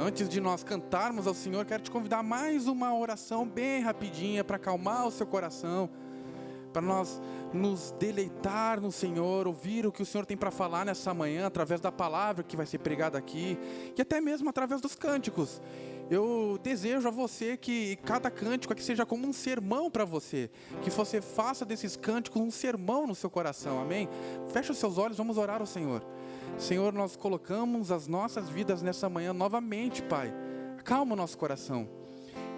Antes de nós cantarmos ao Senhor, quero te convidar a mais uma oração bem rapidinha para acalmar o seu coração, para nós nos deleitar no Senhor, ouvir o que o Senhor tem para falar nessa manhã, através da palavra que vai ser pregada aqui, e até mesmo através dos cânticos. Eu desejo a você que cada cântico aqui seja como um sermão para você, que você faça desses cânticos um sermão no seu coração, amém? Feche os seus olhos, vamos orar ao Senhor. Senhor, nós colocamos as nossas vidas nessa manhã novamente, Pai. Acalma o nosso coração.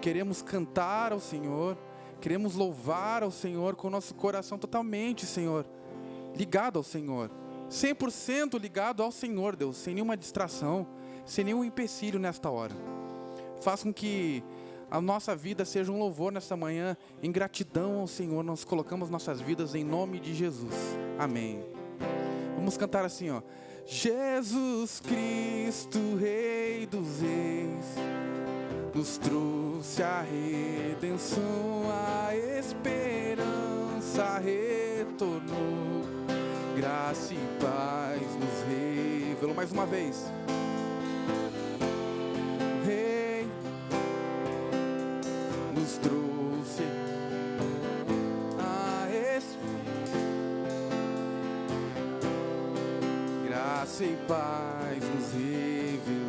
Queremos cantar ao Senhor, queremos louvar ao Senhor com o nosso coração totalmente, Senhor, ligado ao Senhor. 100% ligado ao Senhor, Deus, sem nenhuma distração, sem nenhum empecilho nesta hora. Faça com que a nossa vida seja um louvor nessa manhã, em gratidão ao Senhor. Nós colocamos nossas vidas em nome de Jesus. Amém. Vamos cantar assim, ó. Jesus Cristo, Rei dos Reis, nos trouxe a redenção, a esperança retornou, graça e paz nos revelou. Mais uma vez. Rei nos trouxe a esperança, graça e paz nos revelou.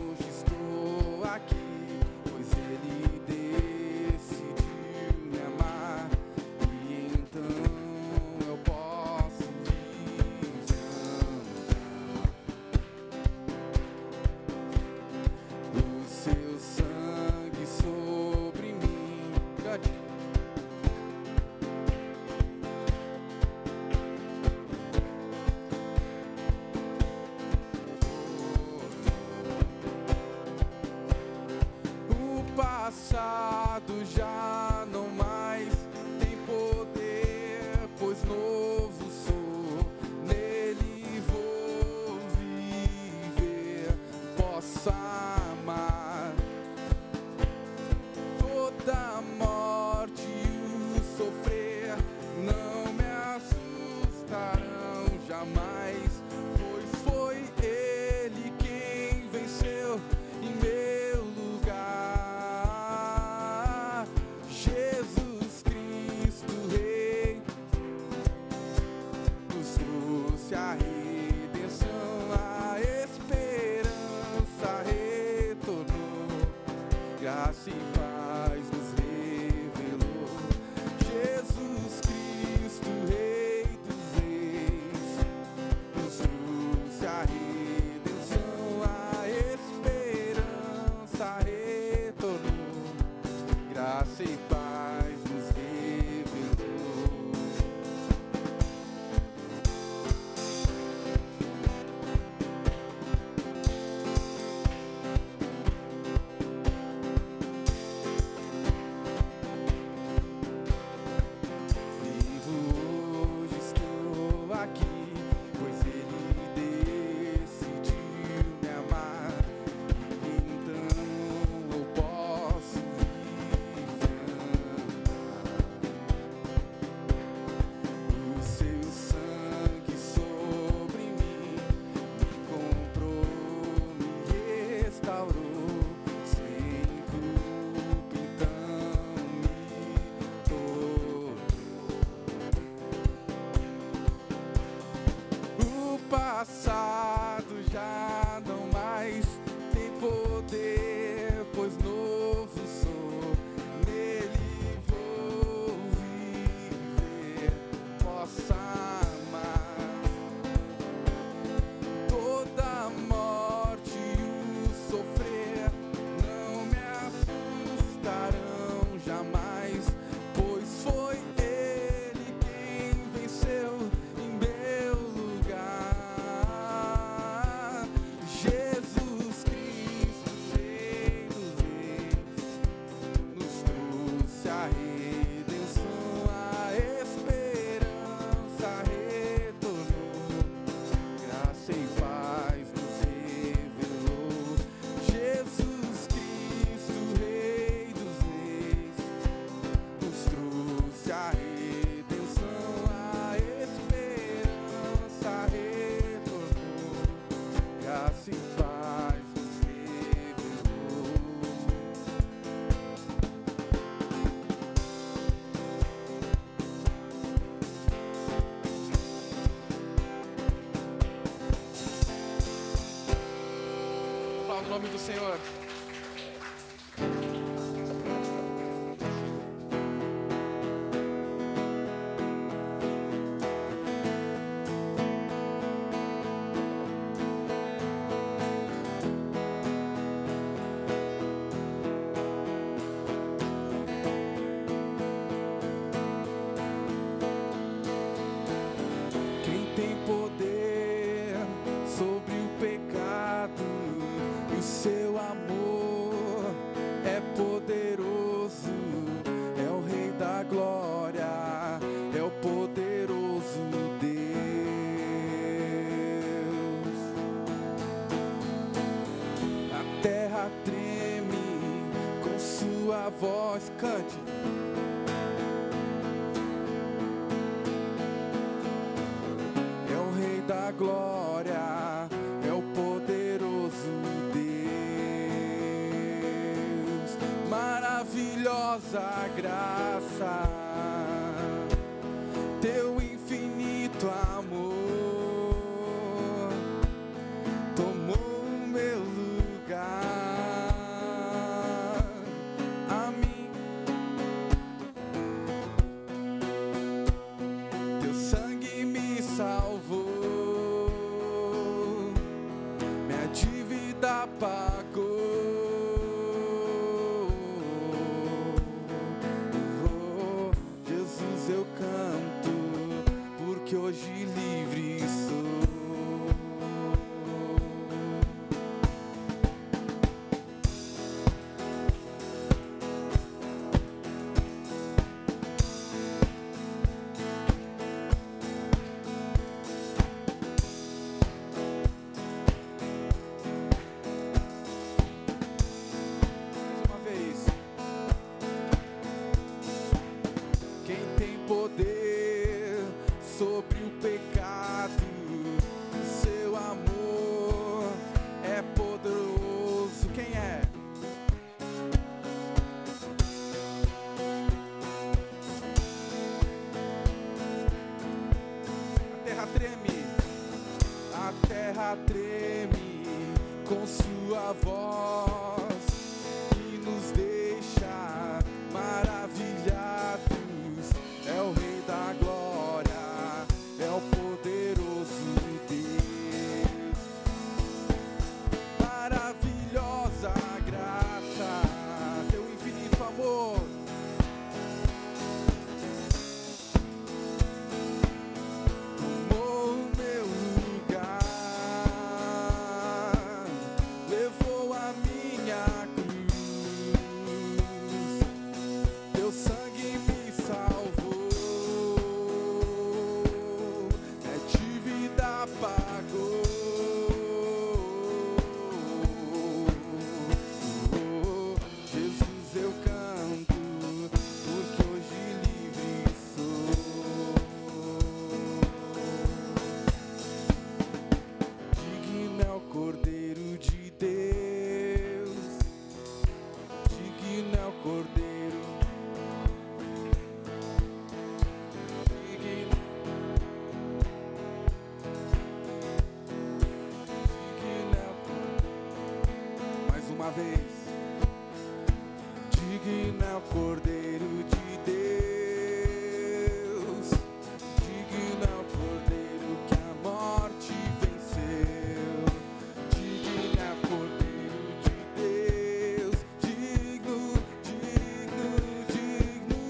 Hoje estou aqui, pois Ele decidiu me amar, e então eu posso o seu sangue sobre mim. Cante. O passado já não mais tem poder, pois novo sou, nele vou viver, posso amar. Toda a morte e o sofrer não me assustarão jamais, pois foi Ele quem venceu em meu lugar. Jesus Cristo, Rei, nos trouxe a redenção, a esperança retornou, graça e paz nos revelou. Jesus Cristo, Rei dos Reis, nos trouxe a redenção, a esperança retornou, graça e paz nos revelou. Vivo hoje, estou aqui, pois Ele decidiu me amar, e então eu posso viver. O seu sangue sobre mim me comprou, me restaurou, sem culpa então me tornou. O passado já não mais tem poder, pois novo sou, nele vou viver, posso amar. Toda a morte e o sofrer não me assustarão jamais, pois foi Ele quem venceu em meu lugar. sem paz nos revelou. Aplauda o nome do Senhor. Voz, cante. É o Rei da glória, é o poderoso Deus. Maravilhosa graça, teu infinito amor tomou o meu lugar. Hoje livre sou. Mais uma vez. Quem tem poder sobre o pecado, seu amor é poderoso. Quem é? A terra treme, a terra treme com sua voz e nos deixa maravilhados. É o Rei da glória, é o poderoso Deus. Maravilhosa graça, teu infinito amor tomou o meu lugar, levou a minha cruz, teu sangue me salvou. Apagou. Jesus, eu canto, porque hoje livre sou. Digno é o Cordeiro de Deus, digno é o Cordeiro. Uma vez, digno é o Cordeiro de Deus, digno é o Cordeiro que a morte venceu, digno é o Cordeiro de Deus, digno, digno, digno.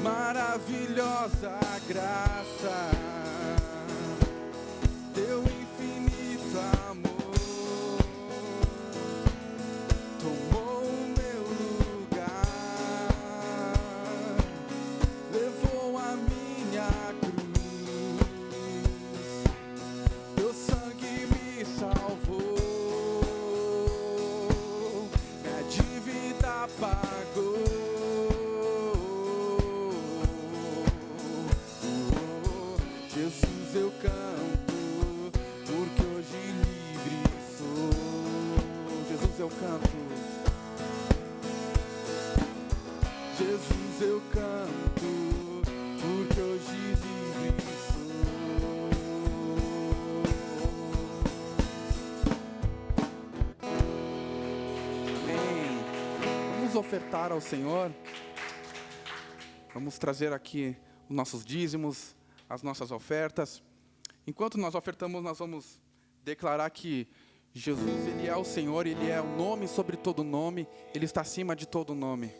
Maravilhosa graça, teu infinito amor tomou o meu lugar, levou a minha cruz, teu sangue me salvou, minha dívida pagou. ofertar ao Senhor? Vamos trazer aqui os nossos dízimos, as nossas ofertas. Enquanto nós ofertamos, nós vamos declarar que Jesus, Ele é o Senhor, Ele é o nome sobre todo nome, Ele está acima de todo nome.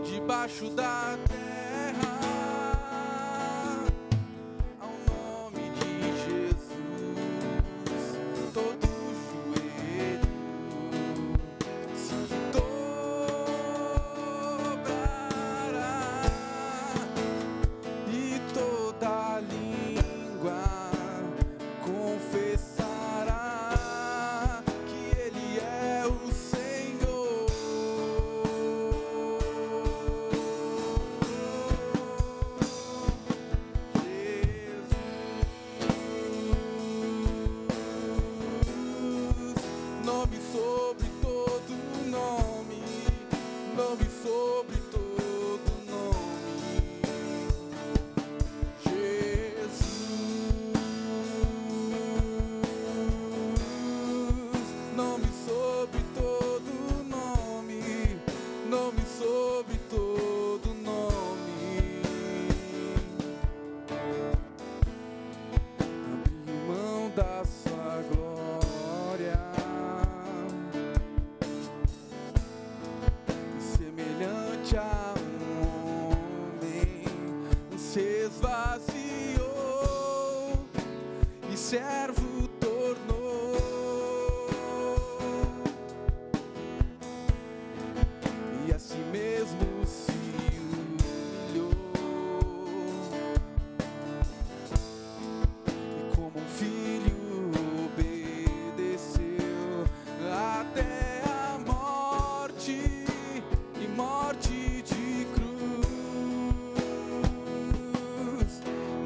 Debaixo da terra, ao nome de Jesus, todo joelho se dobrará e toda língua confessará que Ele é o Senhor. Nome sobre todo nome, nome sobre todo nome, Jesus. Nome sobre todo nome, nome sobre todo nome. Abrir mão da sua glória, semelhante a um homem, se esvaziou e servo tornou, e a si mesmo se humilhou, e como um filho obedeceu até a morte, e morte de cruz.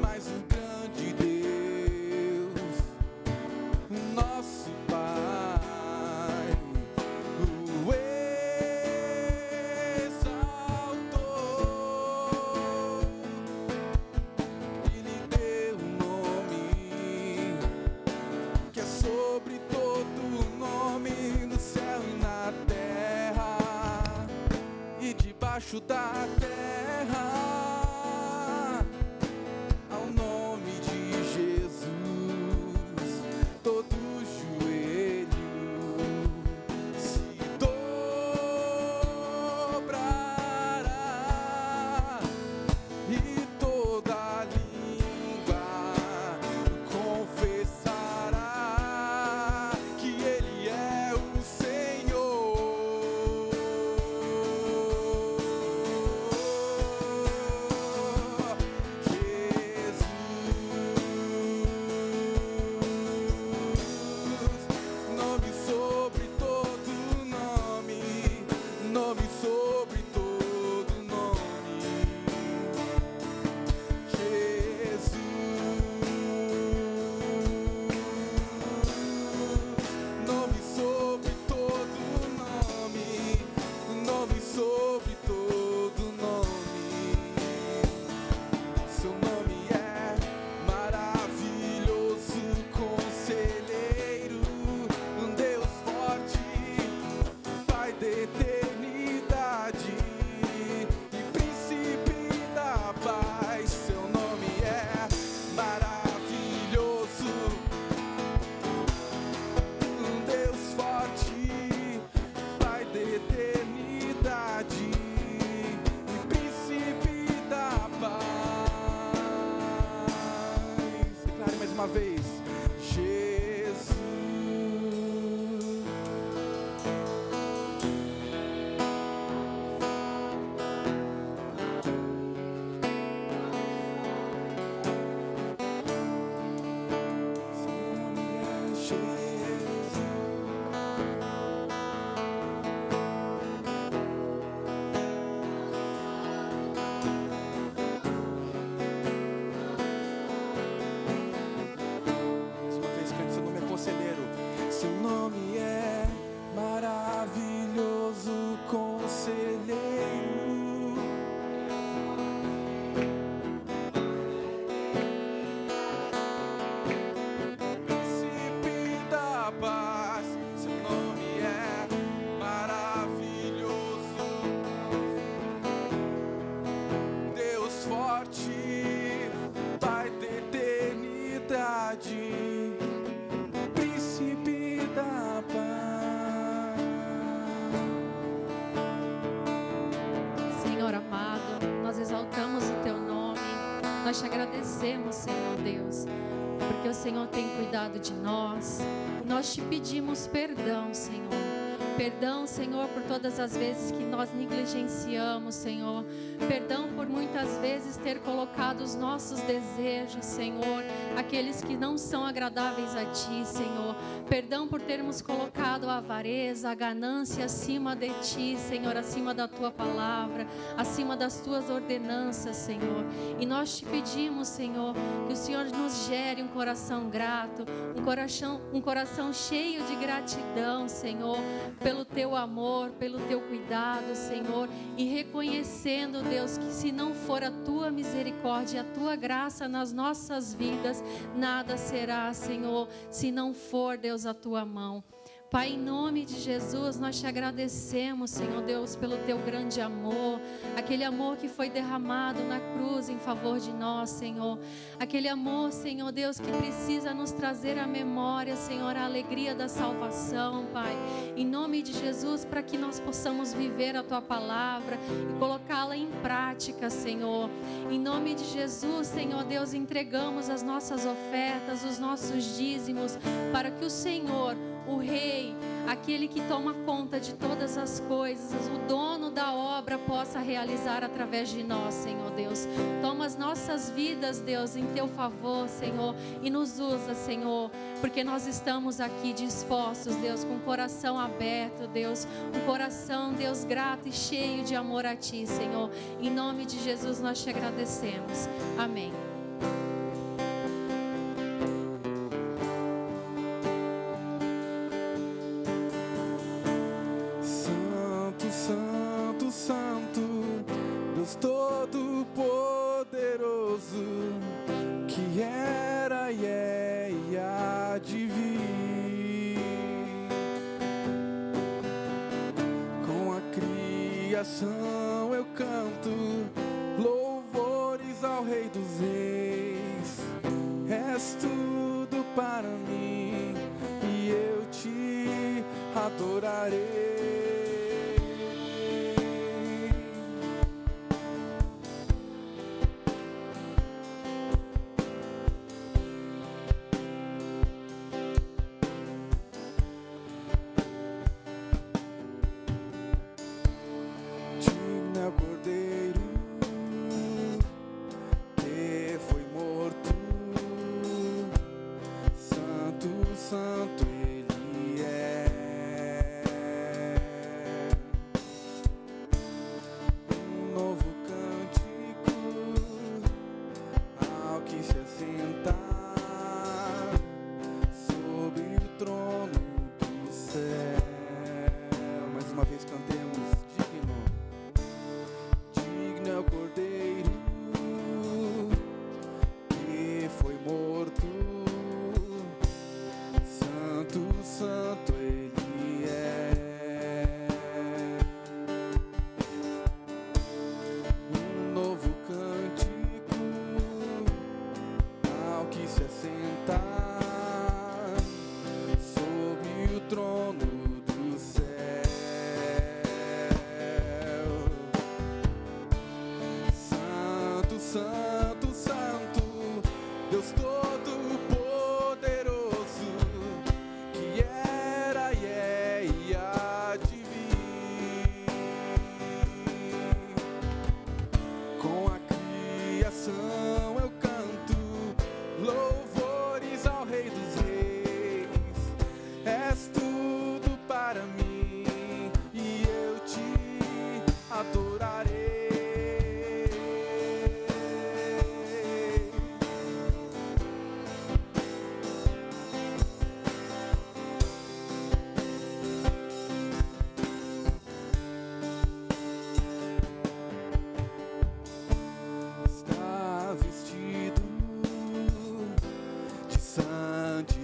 Mas o grande Deus, o nosso Pai, o exaltou e lhe deu um nome que é sobre todo nome, no céu e na terra e debaixo da terra, ao nome de Jesus, todo joelho se dobrará e toda língua confessará que Ele é o Senhor. uma vez. Jesus. Seu nome é maravilhoso conselheiro, príncipe da paz. Seu nome é maravilhoso, Deus forte, Pai da eternidade. Senhor amado, nós exaltamos o Teu nome, nós te agradecemos, Senhor Deus, porque o Senhor tem cuidado de nós. Nós te pedimos perdão, Senhor. Perdão, Senhor, por todas as vezes que nós negligenciamos, Senhor. Perdão por muitas vezes ter colocado os nossos desejos, Senhor, aqueles que não são agradáveis a Ti, Senhor. Perdão por termos colocado a avareza, a ganância acima de Ti, Senhor, acima da Tua palavra, acima das Tuas ordenanças, Senhor. E nós te pedimos, Senhor, que o Senhor nos gere um coração grato, um coração cheio de gratidão, Senhor, pelo Teu amor, pelo Teu cuidado, Senhor, e reconhecendo, Deus, que se não for a Tua misericórdia, a Tua graça nas nossas vidas, nada será, Senhor, se não for, Deus, a Tua mão. Pai, em nome de Jesus, nós te agradecemos, Senhor Deus, pelo Teu grande amor, aquele amor que foi derramado na cruz em favor de nós, Senhor. Aquele amor, Senhor Deus, que precisa nos trazer à memória, Senhor, a alegria da salvação, Pai. Em nome de Jesus, para que nós possamos viver a Tua palavra e colocá-la em prática, Senhor. Em nome de Jesus, Senhor Deus, entregamos as nossas ofertas, os nossos dízimos, para que o Senhor, o Rei, aquele que toma conta de todas as coisas, o dono da obra, possa realizar através de nós, Senhor Deus. Toma as nossas vidas, Deus, em Teu favor, Senhor, e nos usa, Senhor, porque nós estamos aqui dispostos, Deus, com o coração aberto, Deus, um coração, Deus, grato e cheio de amor a Ti, Senhor. Em nome de Jesus nós te agradecemos. Amém. Todo-Poderoso, que era e é e há de vir, com a criação eu canto louvores ao Rei dos Reis. És tudo para mim e eu te adorarei. Santo Ele é.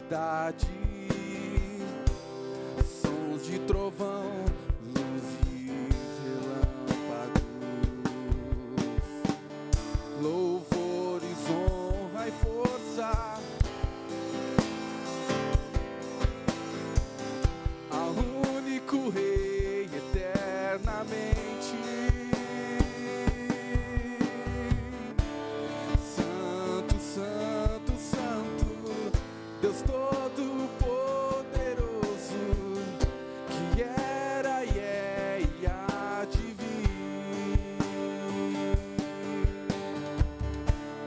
cidade, sons de trovão, luzes, relâmpagos, louvores, honra e força ao único Rei eternamente. Santo, Santo, Santo, Deus Todo-Poderoso, que era e é e há de vir.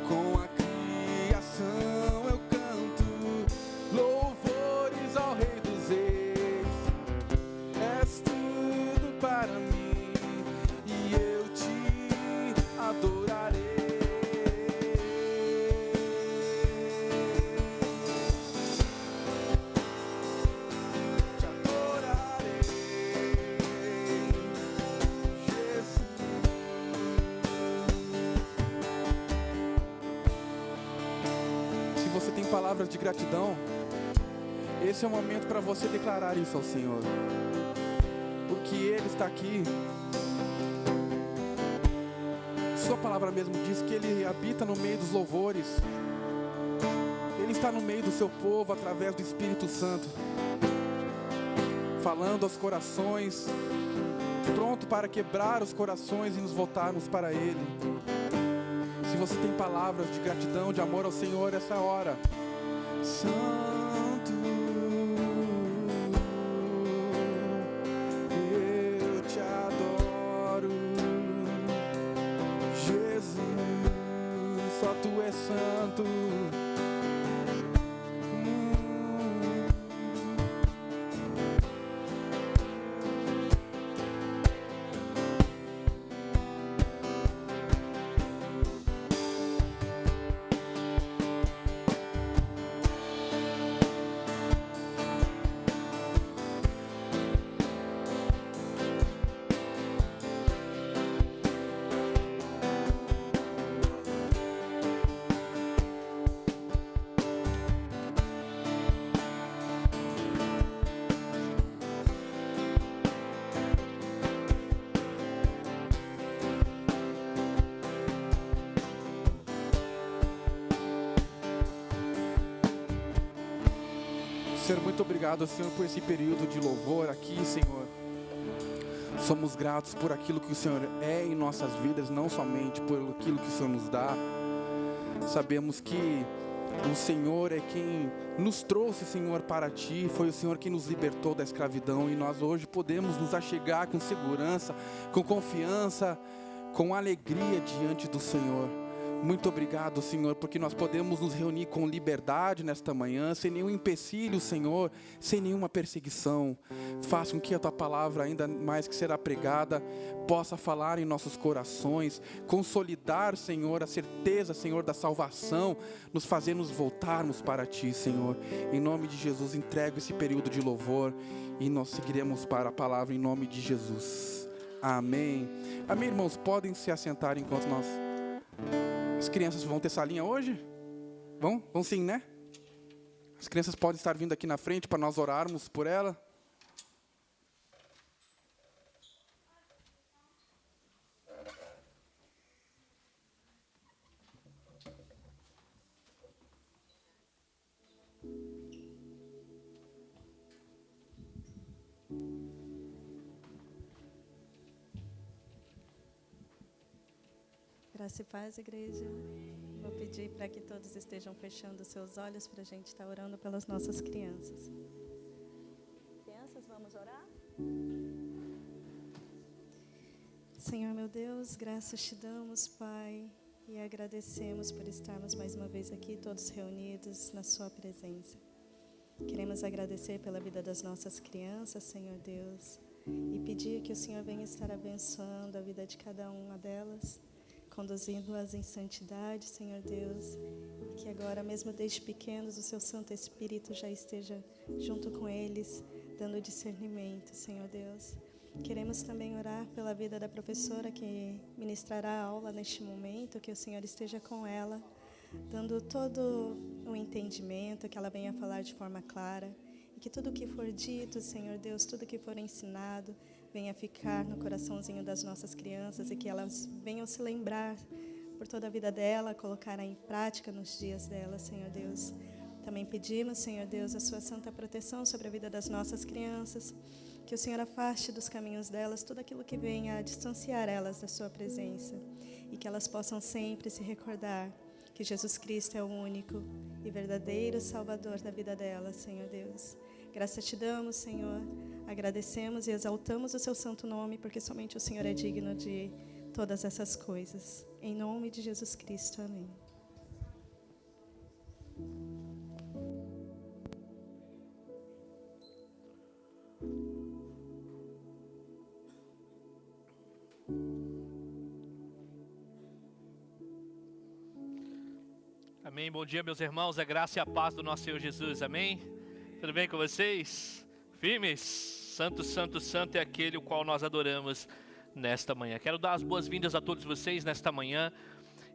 Com a criação eu canto louvores ao Rei dos Reis. És tudo para mim e eu te adorarei. Te adorarei, Jesus. Se você tem palavras de gratidão, esse é o momento para você declarar isso ao Senhor, porque Ele está aqui. Sua palavra mesmo diz que Ele habita no meio dos louvores. Ele está no meio do seu povo através do Espírito Santo, falando aos corações, pronto para quebrar os corações e nos voltarmos para Ele. Se você tem palavras de gratidão, de amor ao Senhor, essa é a hora. Santo, eu te adoro, Jesus, só Tu és santo. Senhor, muito obrigado, Senhor, por esse período de louvor aqui, Senhor. Somos gratos por aquilo que o Senhor é em nossas vidas, não somente por aquilo que o Senhor nos dá. Sabemos que o Senhor é quem nos trouxe, Senhor, para Ti. Foi o Senhor quem nos libertou da escravidão e nós hoje podemos nos achegar com segurança, com confiança, com alegria diante do Senhor. Muito obrigado, Senhor, porque nós podemos nos reunir com liberdade nesta manhã, sem nenhum empecilho, Senhor, sem nenhuma perseguição. Faça com que a Tua palavra, ainda mais que será pregada, possa falar em nossos corações, consolidar, Senhor, a certeza, Senhor, da salvação, nos fazer nos voltarmos para Ti, Senhor. Em nome de Jesus, entrego esse período de louvor e nós seguiremos para a palavra em nome de Jesus. Amém. Amém, irmãos? Podem se assentar enquanto nós... As crianças vão ter salinha hoje? Vão? Vão sim, né? As crianças podem estar vindo aqui na frente para nós orarmos por ela. Graça e paz, igreja. Vou pedir para que todos estejam fechando seus olhos para a gente estar orando pelas nossas crianças. Crianças, vamos orar? Senhor, meu Deus, graças te damos, Pai, e agradecemos por estarmos mais uma vez aqui, todos reunidos na sua presença. Queremos agradecer pela vida das nossas crianças, Senhor Deus, e pedir que o Senhor venha estar abençoando a vida de cada uma delas, conduzindo-as em santidade, Senhor Deus, que agora, mesmo desde pequenos, o Seu Santo Espírito já esteja junto com eles, dando discernimento, Senhor Deus. Queremos também orar pela vida da professora que ministrará a aula neste momento, que o Senhor esteja com ela, dando todo o entendimento, que ela venha falar de forma clara. E que tudo que for dito, Senhor Deus, tudo que for ensinado, venha ficar no coraçãozinho das nossas crianças e que elas venham se lembrar por toda a vida dela, colocar em prática nos dias dela, Senhor Deus. Também pedimos, Senhor Deus, a sua santa proteção sobre a vida das nossas crianças, que o Senhor afaste dos caminhos delas tudo aquilo que venha a distanciar elas da sua presença e que elas possam sempre se recordar que Jesus Cristo é o único e verdadeiro Salvador da vida delas, Senhor Deus. Graças te damos, Senhor, agradecemos e exaltamos o seu santo nome, porque somente o Senhor é digno de todas essas coisas. Em nome de Jesus Cristo, amém. Amém, bom dia meus irmãos, a graça e a paz do nosso Senhor Jesus, amém? Tudo bem com vocês? Firmes? Santo, santo, santo é aquele o qual nós adoramos nesta manhã. Quero dar as boas-vindas a todos vocês nesta manhã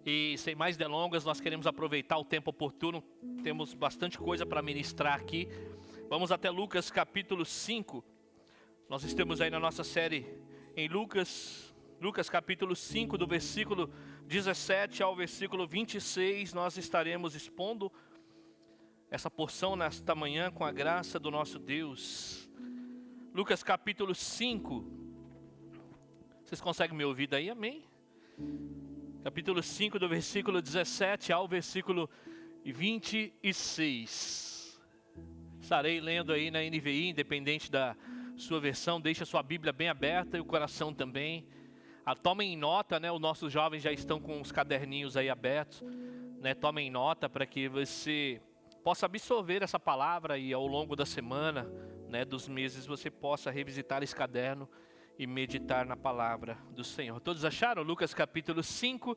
e sem mais delongas nós queremos aproveitar o tempo oportuno, temos bastante coisa para ministrar aqui. Vamos até Lucas capítulo 5, nós estamos aí na nossa série em Lucas capítulo 5 do versículo 17 ao versículo 26, nós estaremos expondo essa porção nesta manhã com a graça do nosso Deus. Lucas capítulo 5, vocês conseguem me ouvir daí? Amém? Capítulo 5 do versículo 17 ao versículo 26. Estarei lendo aí na NVI, independente da sua versão, deixa a sua Bíblia bem aberta e o coração também. Tomem nota, né? Os nossos jovens já estão com os caderninhos aí abertos, né? Tomem nota para que você possa absorver essa palavra e ao longo da semana, né, dos meses, você possa revisitar esse caderno e meditar na palavra do Senhor. Todos acharam? Lucas capítulo 5,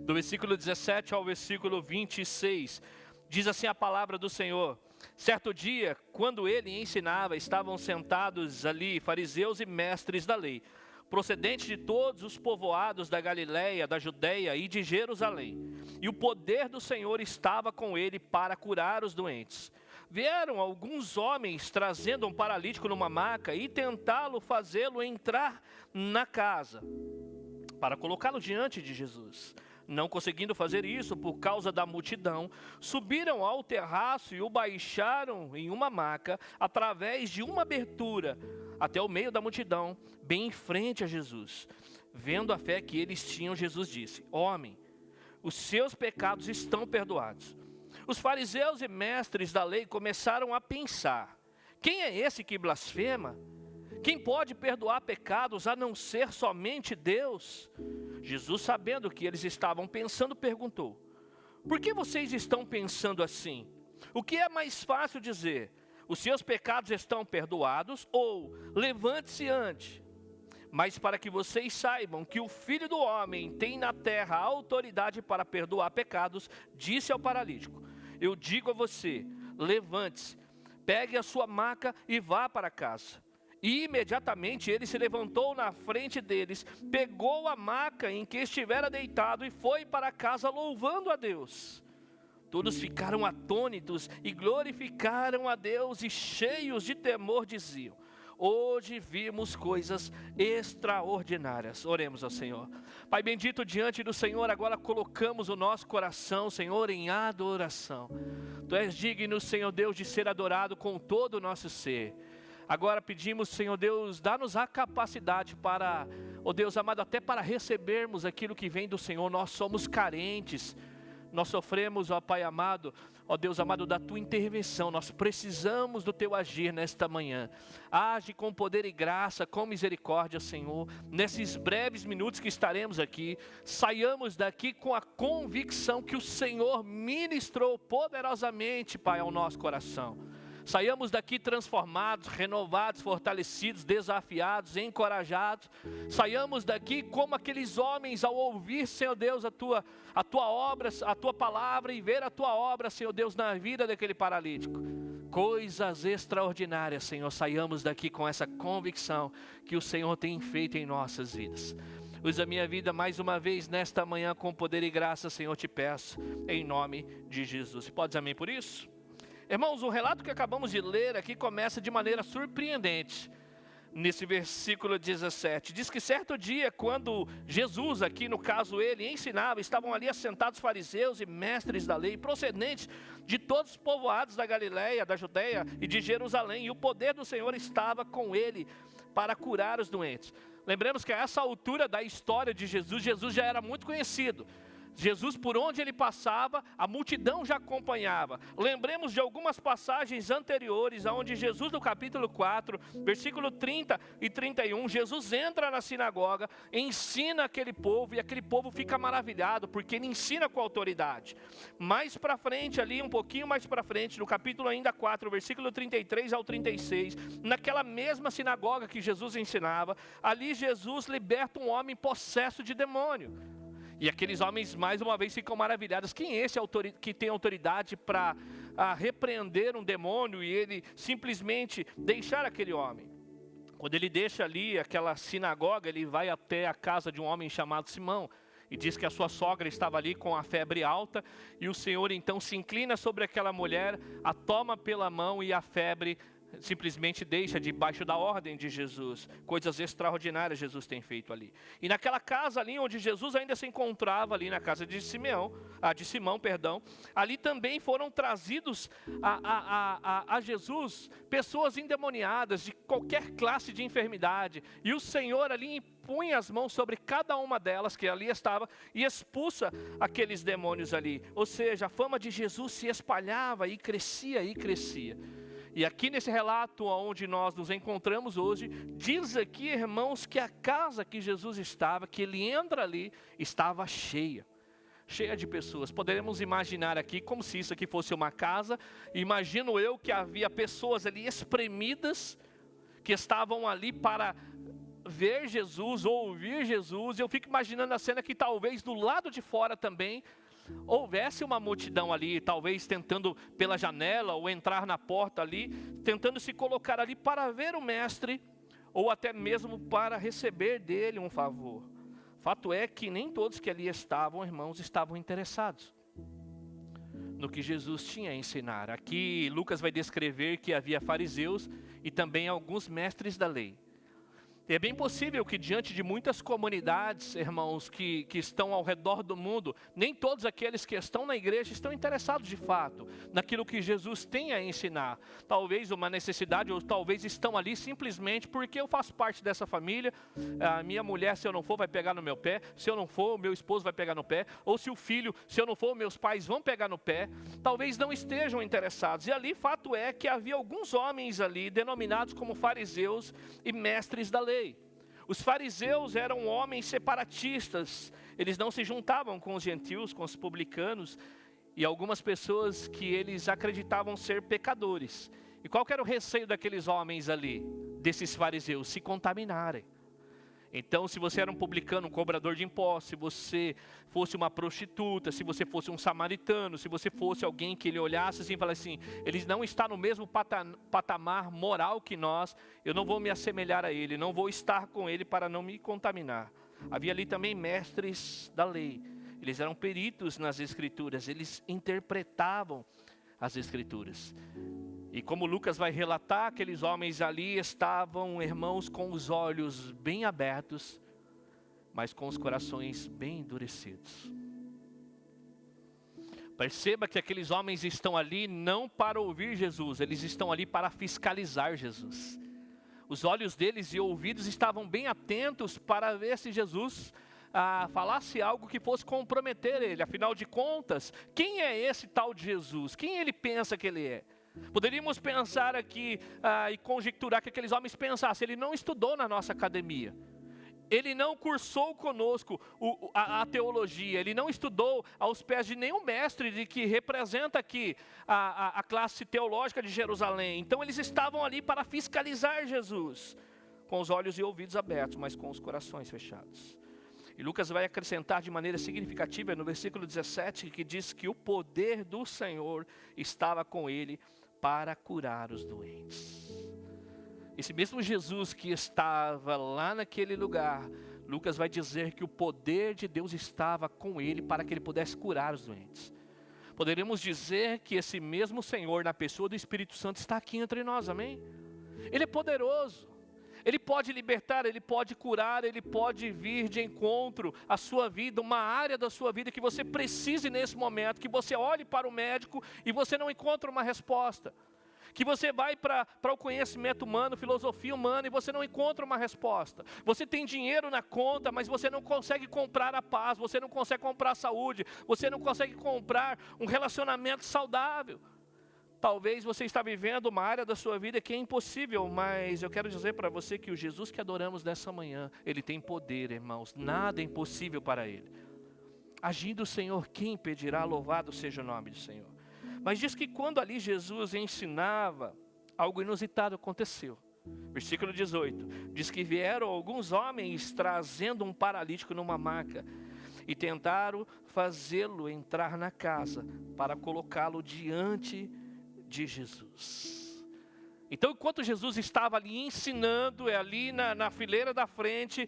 do versículo 17 ao versículo 26. Diz assim a palavra do Senhor: certo dia, quando ele ensinava, estavam sentados ali fariseus e mestres da lei, procedentes de todos os povoados da Galiléia, da Judeia e de Jerusalém. E o poder do Senhor estava com ele para curar os doentes. Vieram alguns homens trazendo um paralítico numa maca e tentá-lo fazê-lo entrar na casa, para colocá-lo diante de Jesus. Não conseguindo fazer isso por causa da multidão, subiram ao terraço e o baixaram em uma maca, através de uma abertura, até o meio da multidão, bem em frente a Jesus. Vendo a fé que eles tinham, Jesus disse: homem, os seus pecados estão perdoados. Os fariseus e mestres da lei começaram a pensar: quem é esse que blasfema? Quem pode perdoar pecados a não ser somente Deus? Jesus, sabendo o que eles estavam pensando, perguntou: por que vocês estão pensando assim? O que é mais fácil dizer: os seus pecados estão perdoados, ou levante-se ande? Mas para que vocês saibam que o Filho do Homem tem na terra autoridade para perdoar pecados, disse ao paralítico: eu digo a você, levante-se, pegue a sua maca e vá para casa. E imediatamente ele se levantou na frente deles, pegou a maca em que estivera deitado e foi para casa louvando a Deus. Todos ficaram atônitos e glorificaram a Deus, e cheios de temor diziam: hoje vimos coisas extraordinárias. Oremos ao Senhor. Pai bendito, diante do Senhor agora colocamos o nosso coração, Senhor, em adoração. Tu és digno, Senhor Deus, de ser adorado com todo o nosso ser. Agora pedimos, Senhor Deus, dá-nos a capacidade para, ó Deus amado, até para recebermos aquilo que vem do Senhor. Nós somos carentes, nós sofremos, ó Pai amado, ó Deus amado, da Tua intervenção. Nós precisamos do Teu agir nesta manhã. Age com poder e graça, com misericórdia, Senhor. Nesses breves minutos que estaremos aqui, saiamos daqui com a convicção que o Senhor ministrou poderosamente, Pai, ao nosso coração. Saiamos daqui transformados, renovados, fortalecidos, desafiados, encorajados. Saiamos daqui como aqueles homens ao ouvir, Senhor Deus, a tua obra, a Tua palavra, e ver a Tua obra, Senhor Deus, na vida daquele paralítico. Coisas extraordinárias, Senhor. Saiamos daqui com essa convicção que o Senhor tem feito em nossas vidas. Usa a minha vida mais uma vez nesta manhã com poder e graça, Senhor, te peço, em nome de Jesus. Pode dizer amém por isso? Irmãos, o relato que acabamos de ler aqui começa de maneira surpreendente. Nesse versículo 17, diz que certo dia, quando Jesus, aqui no caso ele, ensinava, estavam ali assentados fariseus e mestres da lei, procedentes de todos os povoados da Galileia, da Judeia e de Jerusalém, e o poder do Senhor estava com ele para curar os doentes. Lembremos que a essa altura da história de Jesus, Jesus já era muito conhecido. Jesus, por onde ele passava, a multidão já acompanhava. Lembremos de algumas passagens anteriores, onde Jesus, no capítulo 4, versículo 30 e 31, Jesus entra na sinagoga, ensina aquele povo, e aquele povo fica maravilhado, porque ele ensina com autoridade. Mais para frente ali, um pouquinho mais para frente, no capítulo ainda 4, versículo 33 ao 36, naquela mesma sinagoga que Jesus ensinava, ali Jesus liberta um homem possesso de demônio. E aqueles homens, mais uma vez, ficam maravilhados. Quem é esse que tem autoridade para repreender um demônio e ele simplesmente deixar aquele homem? Quando ele deixa ali aquela sinagoga, ele vai até a casa de um homem chamado Simão. E diz que a sua sogra estava ali com a febre alta. E o Senhor então se inclina sobre aquela mulher, a toma pela mão e a febre simplesmente deixa debaixo da ordem de Jesus. Coisas extraordinárias Jesus tem feito ali. E naquela casa ali onde Jesus ainda se encontrava, ali na casa de Simão, ali também foram trazidos a Jesus pessoas endemoniadas de qualquer classe de enfermidade. E o Senhor ali punha as mãos sobre cada uma delas que ali estava e expulsa aqueles demônios ali. Ou seja, a fama de Jesus se espalhava e crescia e crescia. E aqui nesse relato onde nós nos encontramos hoje, diz aqui, irmãos, que a casa que Jesus estava, que ele entra ali, estava cheia de pessoas. Poderemos imaginar aqui como se isso aqui fosse uma casa. Imagino eu que havia pessoas ali espremidas, que estavam ali para ver Jesus, ouvir Jesus. Eu fico imaginando a cena que talvez do lado de fora também houvesse uma multidão ali, talvez tentando pela janela ou entrar na porta ali, tentando se colocar ali para ver o mestre, ou até mesmo para receber dele um favor. Fato é que nem todos que ali estavam, irmãos, estavam interessados no que Jesus tinha a ensinar. Aqui Lucas vai descrever que havia fariseus e também alguns mestres da lei. É bem possível que diante de muitas comunidades, irmãos, que estão ao redor do mundo, nem todos aqueles que estão na igreja estão interessados de fato naquilo que Jesus tem a ensinar. Talvez uma necessidade, ou talvez estão ali simplesmente porque eu faço parte dessa família, a minha mulher, se eu não for, vai pegar no meu pé, se eu não for, o meu esposo vai pegar no pé, ou se o filho, se eu não for, meus pais vão pegar no pé. Talvez não estejam interessados. E ali, fato é que havia alguns homens ali, denominados como fariseus e mestres da lei. Os fariseus eram homens separatistas, eles não se juntavam com os gentios, com os publicanos, e algumas pessoas que eles acreditavam ser pecadores. E qual que era o receio daqueles homens ali, desses fariseus? Se contaminarem. Então, se você era um publicano, um cobrador de impostos, se você fosse uma prostituta, se você fosse um samaritano, se você fosse alguém que ele olhasse assim e falasse assim, ele não está no mesmo patamar moral que nós, eu não vou me assemelhar a ele, não vou estar com ele para não me contaminar. Havia ali também mestres da lei, eles eram peritos nas escrituras, eles interpretavam as escrituras. E como Lucas vai relatar, aqueles homens ali estavam, irmãos, com os olhos bem abertos, mas com os corações bem endurecidos. Perceba que aqueles homens estão ali não para ouvir Jesus, eles estão ali para fiscalizar Jesus. Os olhos deles e ouvidos estavam bem atentos para ver se Jesus falasse algo que fosse comprometer ele. Afinal de contas, quem é esse tal de Jesus? Quem ele pensa que ele é? Poderíamos pensar aqui e conjecturar que aqueles homens pensassem, ele não estudou na nossa academia, ele não cursou conosco a teologia, ele não estudou aos pés de nenhum mestre de que representa aqui a classe teológica de Jerusalém. Então eles estavam ali para fiscalizar Jesus, com os olhos e ouvidos abertos, mas com os corações fechados. E Lucas vai acrescentar de maneira significativa no versículo 17, que diz que o poder do Senhor estava com ele para curar os doentes. Esse mesmo Jesus que estava lá naquele lugar, Lucas vai dizer que o poder de Deus estava com ele para que ele pudesse curar os doentes. Poderíamos dizer que esse mesmo Senhor, na pessoa do Espírito Santo, está aqui entre nós, amém? Ele é poderoso, Ele pode libertar, Ele pode curar, Ele pode vir de encontro à sua vida, uma área da sua vida que você precise nesse momento, que você olhe para o médico e você não encontra uma resposta. Que você vai para o conhecimento humano, filosofia humana, e você não encontra uma resposta. Você tem dinheiro na conta, mas você não consegue comprar a paz, você não consegue comprar a saúde, você não consegue comprar um relacionamento saudável. Talvez você está vivendo uma área da sua vida que é impossível, mas eu quero dizer para você que o Jesus que adoramos nessa manhã, Ele tem poder, irmãos, nada é impossível para Ele. Agindo o Senhor, quem impedirá? Louvado seja o nome do Senhor. Mas diz que quando ali Jesus ensinava, algo inusitado aconteceu. Versículo 18, diz que vieram alguns homens trazendo um paralítico numa maca e tentaram fazê-lo entrar na casa para colocá-lo diante de Jesus. Então, enquanto Jesus estava ali ensinando, ali na fileira da frente,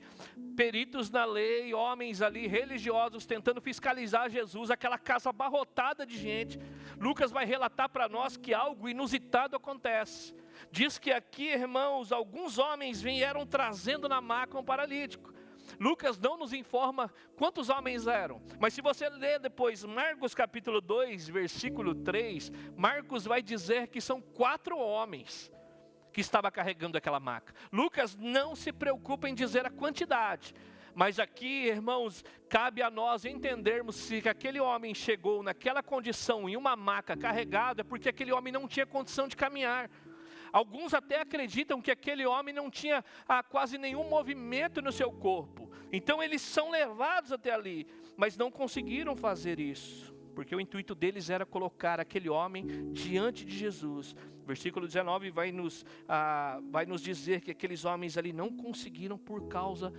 peritos na lei, homens ali religiosos tentando fiscalizar Jesus, aquela casa abarrotada de gente, Lucas vai relatar para nós que algo inusitado acontece. Diz que aqui, irmãos, alguns homens vieram trazendo na maca um paralítico. Lucas não nos informa quantos homens eram, mas se você ler depois Marcos capítulo 2, versículo 3, Marcos vai dizer que são 4 homens que estavam carregando aquela maca. Lucas não se preocupa em dizer a quantidade, mas aqui, irmãos, cabe a nós entendermos se aquele homem chegou naquela condição em uma maca carregada, é porque aquele homem não tinha condição de caminhar. Alguns até acreditam que aquele homem não tinha quase nenhum movimento no seu corpo. Então eles são levados até ali, mas não conseguiram fazer isso, porque o intuito deles era colocar aquele homem diante de Jesus. Versículo 19 vai nos dizer que aqueles homens ali não conseguiram por causa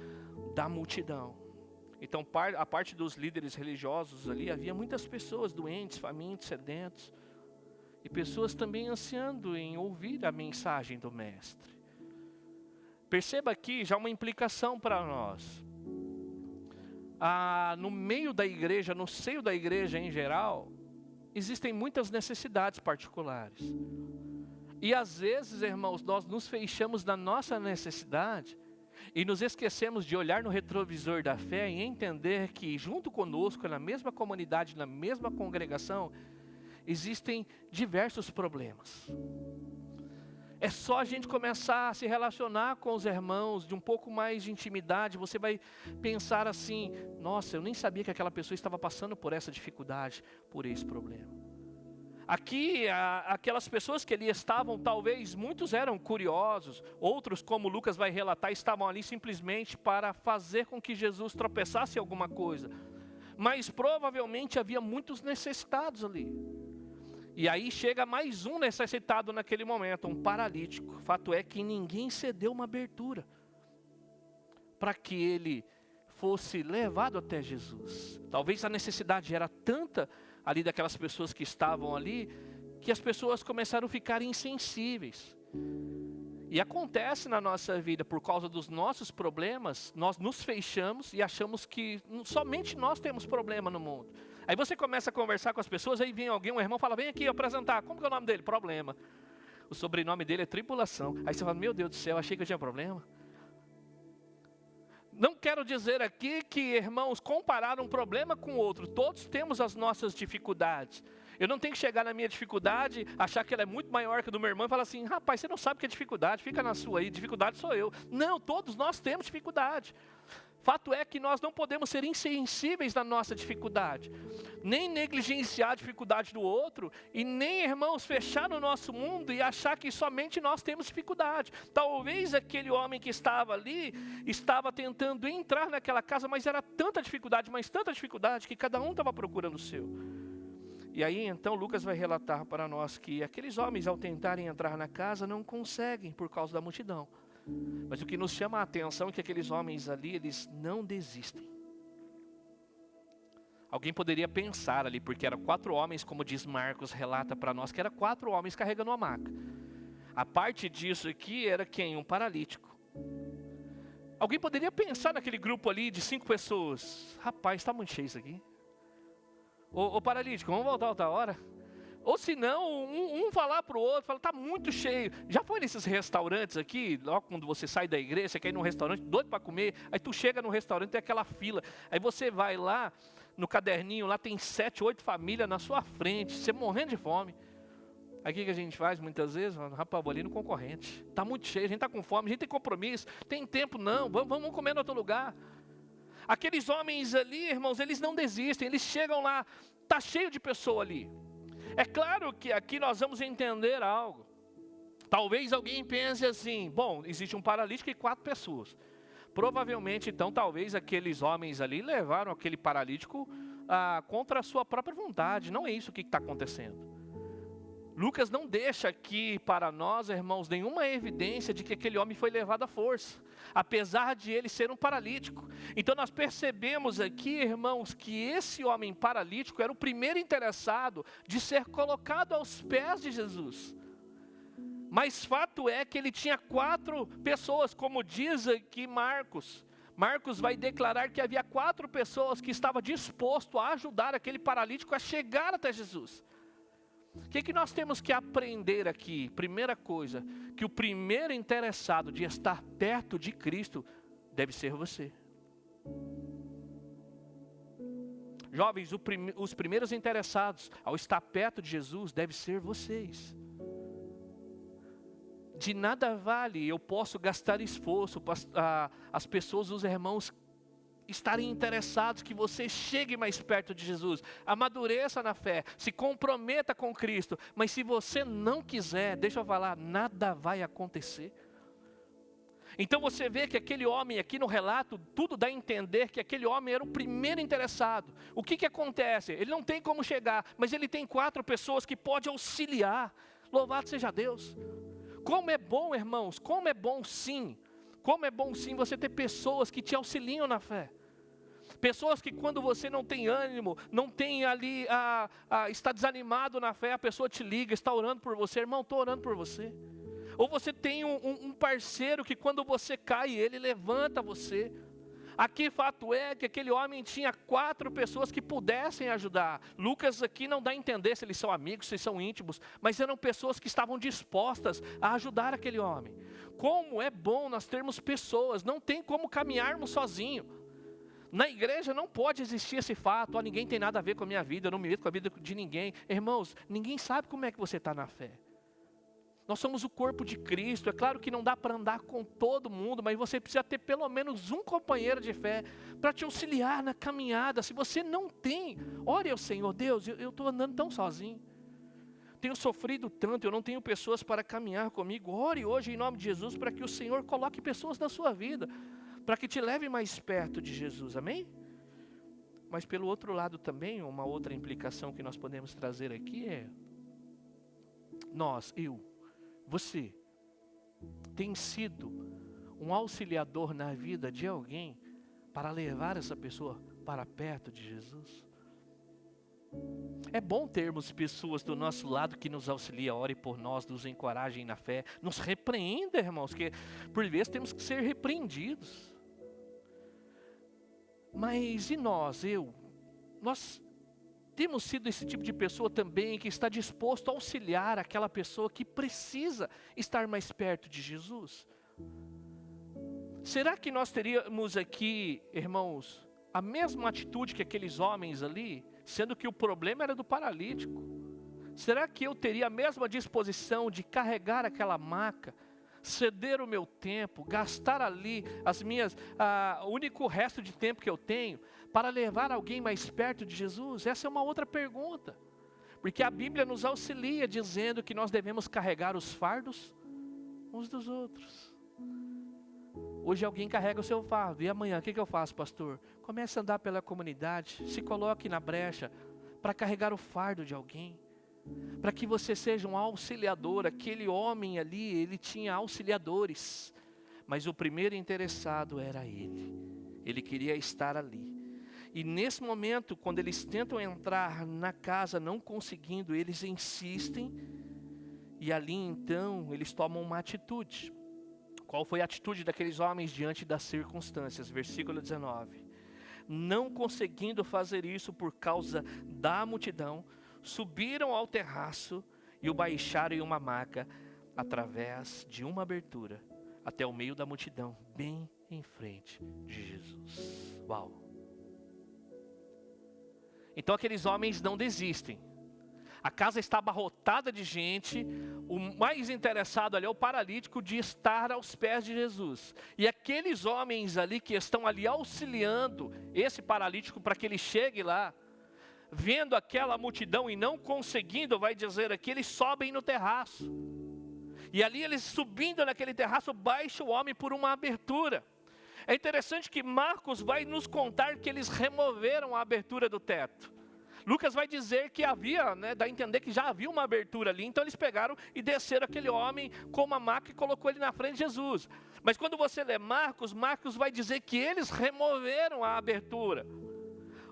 da multidão. Então a parte dos líderes religiosos ali, havia muitas pessoas doentes, famintos, sedentos, e pessoas também ansiando em ouvir a mensagem do Mestre. Perceba aqui já uma implicação para nós. No meio da igreja, no seio da igreja em geral, existem muitas necessidades particulares. E às vezes, irmãos, nós nos fechamos na nossa necessidade e nos esquecemos de olhar no retrovisor da fé e entender que junto conosco, na mesma comunidade, na mesma congregação, existem diversos problemas. É só a gente começar a se relacionar com os irmãos de um pouco mais de intimidade, você vai pensar assim: nossa, eu nem sabia que aquela pessoa estava passando por essa dificuldade, por esse problema. Aqui, aquelas pessoas que ali estavam, talvez muitos eram curiosos, outros, como Lucas vai relatar, estavam ali simplesmente para fazer com que Jesus tropeçasse em alguma coisa. Mas provavelmente havia muitos necessitados ali. E aí chega mais um necessitado naquele momento, um paralítico. Fato é que ninguém cedeu uma abertura para que ele fosse levado até Jesus. Talvez a necessidade era tanta ali daquelas pessoas que estavam ali, que as pessoas começaram a ficar insensíveis. E acontece na nossa vida, por causa dos nossos problemas, nós nos fechamos e achamos que somente nós temos problema no mundo. Aí você começa a conversar com as pessoas, aí vem alguém, um irmão, fala: vem aqui apresentar. Como que é o nome dele? Problema. O sobrenome dele é tribulação. Aí você fala: meu Deus do céu, achei que eu tinha problema. Não quero dizer aqui que, irmãos, comparar um problema com outro. Todos temos as nossas dificuldades. Eu não tenho que chegar na minha dificuldade, achar que ela é muito maior que a do meu irmão e falar assim: rapaz, você não sabe o que é dificuldade, fica na sua aí, dificuldade sou eu. Não, todos nós temos dificuldade. Fato é que nós não podemos ser insensíveis na nossa dificuldade, nem negligenciar a dificuldade do outro, e nem, irmãos, fechar no nosso mundo e achar que somente nós temos dificuldade. Talvez aquele homem que estava ali, estava tentando entrar naquela casa, mas era tanta dificuldade, mas tanta dificuldade, que cada um estava procurando o seu. E aí então Lucas vai relatar para nós que aqueles homens, ao tentarem entrar na casa, não conseguem por causa da multidão. Mas o que nos chama a atenção é que aqueles homens ali, eles não desistem. Alguém poderia pensar ali, porque eram 4 homens, como diz Marcos, relata para nós, que eram 4 homens carregando uma maca. A parte disso aqui era quem? Um paralítico. Alguém poderia pensar naquele grupo ali de 5 pessoas. Rapaz, está muito cheio isso aqui. Ô paralítico, vamos voltar outra hora? Ou se não, um falar para o outro, fala, está muito cheio. Já foi nesses restaurantes aqui, logo quando você sai da igreja, você quer ir num restaurante, doido para comer, aí tu chega no restaurante, tem aquela fila, aí você vai lá, no caderninho, lá tem 7, 8 famílias na sua frente, você morrendo de fome. Aí o que a gente faz muitas vezes? Rapaz, vou ali no concorrente, está muito cheio, a gente está com fome, a gente tem compromisso, tem tempo não, vamos comer em outro lugar. Aqueles homens ali, irmãos, eles não desistem, eles chegam lá, está cheio de pessoa ali. É claro que aqui nós vamos entender algo. Talvez alguém pense assim, bom, existe um paralítico e 4 pessoas. Provavelmente, então, talvez aqueles homens ali levaram aquele paralítico contra a sua própria vontade. Não é isso que está acontecendo. Lucas não deixa aqui para nós, irmãos, nenhuma evidência de que aquele homem foi levado à força, apesar de ele ser um paralítico. Então nós percebemos aqui, irmãos, que esse homem paralítico era o primeiro interessado de ser colocado aos pés de Jesus. Mas fato é que ele tinha 4 pessoas, como diz aqui Marcos. Marcos vai declarar que havia 4 pessoas que estavam dispostas a ajudar aquele paralítico a chegar até Jesus. O que nós temos que aprender aqui? Primeira coisa, que o primeiro interessado de estar perto de Cristo deve ser você. Jovens, os primeiros interessados ao estar perto de Jesus devem ser vocês. De nada vale, eu posso gastar esforço para as pessoas, os irmãos, estarem interessados que você chegue mais perto de Jesus, amadureça na fé, se comprometa com Cristo, mas se você não quiser, deixa eu falar, nada vai acontecer. Então você vê que aquele homem aqui no relato, tudo dá a entender que aquele homem era o primeiro interessado. O que acontece? Ele não tem como chegar, mas ele tem 4 pessoas que podem auxiliar. Louvado seja Deus. Como é bom, irmãos, como é bom sim você ter pessoas que te auxiliam na fé. Pessoas que quando você não tem ânimo, não tem ali, está desanimado na fé, a pessoa te liga, está orando por você, irmão, estou orando por você. Ou você tem um parceiro que quando você cai, ele levanta você. Aqui fato é que aquele homem tinha 4 pessoas que pudessem ajudar. Lucas aqui não dá a entender se eles são amigos, se são íntimos, mas eram pessoas que estavam dispostas a ajudar aquele homem. Como é bom nós termos pessoas, não tem como caminharmos sozinhos. Na igreja não pode existir esse fato, ninguém tem nada a ver com a minha vida, eu não me meto com a vida de ninguém. Irmãos, ninguém sabe como é que você está na fé. Nós somos o corpo de Cristo, é claro que não dá para andar com todo mundo, mas você precisa ter pelo menos um companheiro de fé para te auxiliar na caminhada. Se você não tem, ore ao Senhor, Deus, eu estou andando tão sozinho, tenho sofrido tanto, eu não tenho pessoas para caminhar comigo. Ore hoje em nome de Jesus para que o Senhor coloque pessoas na sua vida, para que te leve mais perto de Jesus, amém? Mas pelo outro lado também, uma outra implicação que nós podemos trazer aqui é, você tem sido um auxiliador na vida de alguém para levar essa pessoa para perto de Jesus? É bom termos pessoas do nosso lado que nos auxiliam, orem por nós, nos encorajem na fé, nos repreendem, irmãos, que por vezes temos que ser repreendidos. Mas e nós, nós temos sido esse tipo de pessoa também que está disposto a auxiliar aquela pessoa que precisa estar mais perto de Jesus? Será que nós teríamos aqui, irmãos, a mesma atitude que aqueles homens ali, sendo que o problema era do paralítico? Será que eu teria a mesma disposição de carregar aquela maca, ceder o meu tempo, gastar ali o único resto de tempo que eu tenho, para levar alguém mais perto de Jesus? Essa é uma outra pergunta, porque a Bíblia nos auxilia dizendo que nós devemos carregar os fardos uns dos outros. Hoje alguém carrega o seu fardo, e amanhã o que eu faço, pastor? Comece a andar pela comunidade, se coloque na brecha para carregar o fardo de alguém, para que você seja um auxiliador. Aquele homem ali, ele tinha auxiliadores, mas o primeiro interessado era ele queria estar ali. E nesse momento, quando eles tentam entrar na casa, não conseguindo, eles insistem, e ali então, eles tomam uma atitude. Qual foi a atitude daqueles homens diante das circunstâncias? Versículo 19. Não conseguindo fazer isso por causa da multidão, subiram ao terraço e o baixaram em uma maca, através de uma abertura, até o meio da multidão, bem em frente de Jesus. Uau! Então aqueles homens não desistem. A casa está abarrotada de gente. O mais interessado ali é o paralítico de estar aos pés de Jesus. E aqueles homens ali que estão ali auxiliando esse paralítico para que ele chegue lá, vendo aquela multidão e não conseguindo, vai dizer aqui, eles sobem no terraço. E ali eles subindo naquele terraço, baixa o homem por uma abertura. É interessante que Marcos vai nos contar que eles removeram a abertura do teto. Lucas vai dizer que havia, dá a entender que já havia uma abertura ali. Então eles pegaram e desceram aquele homem com uma maca e colocou ele na frente de Jesus. Mas quando você lê Marcos, Marcos vai dizer que eles removeram a abertura.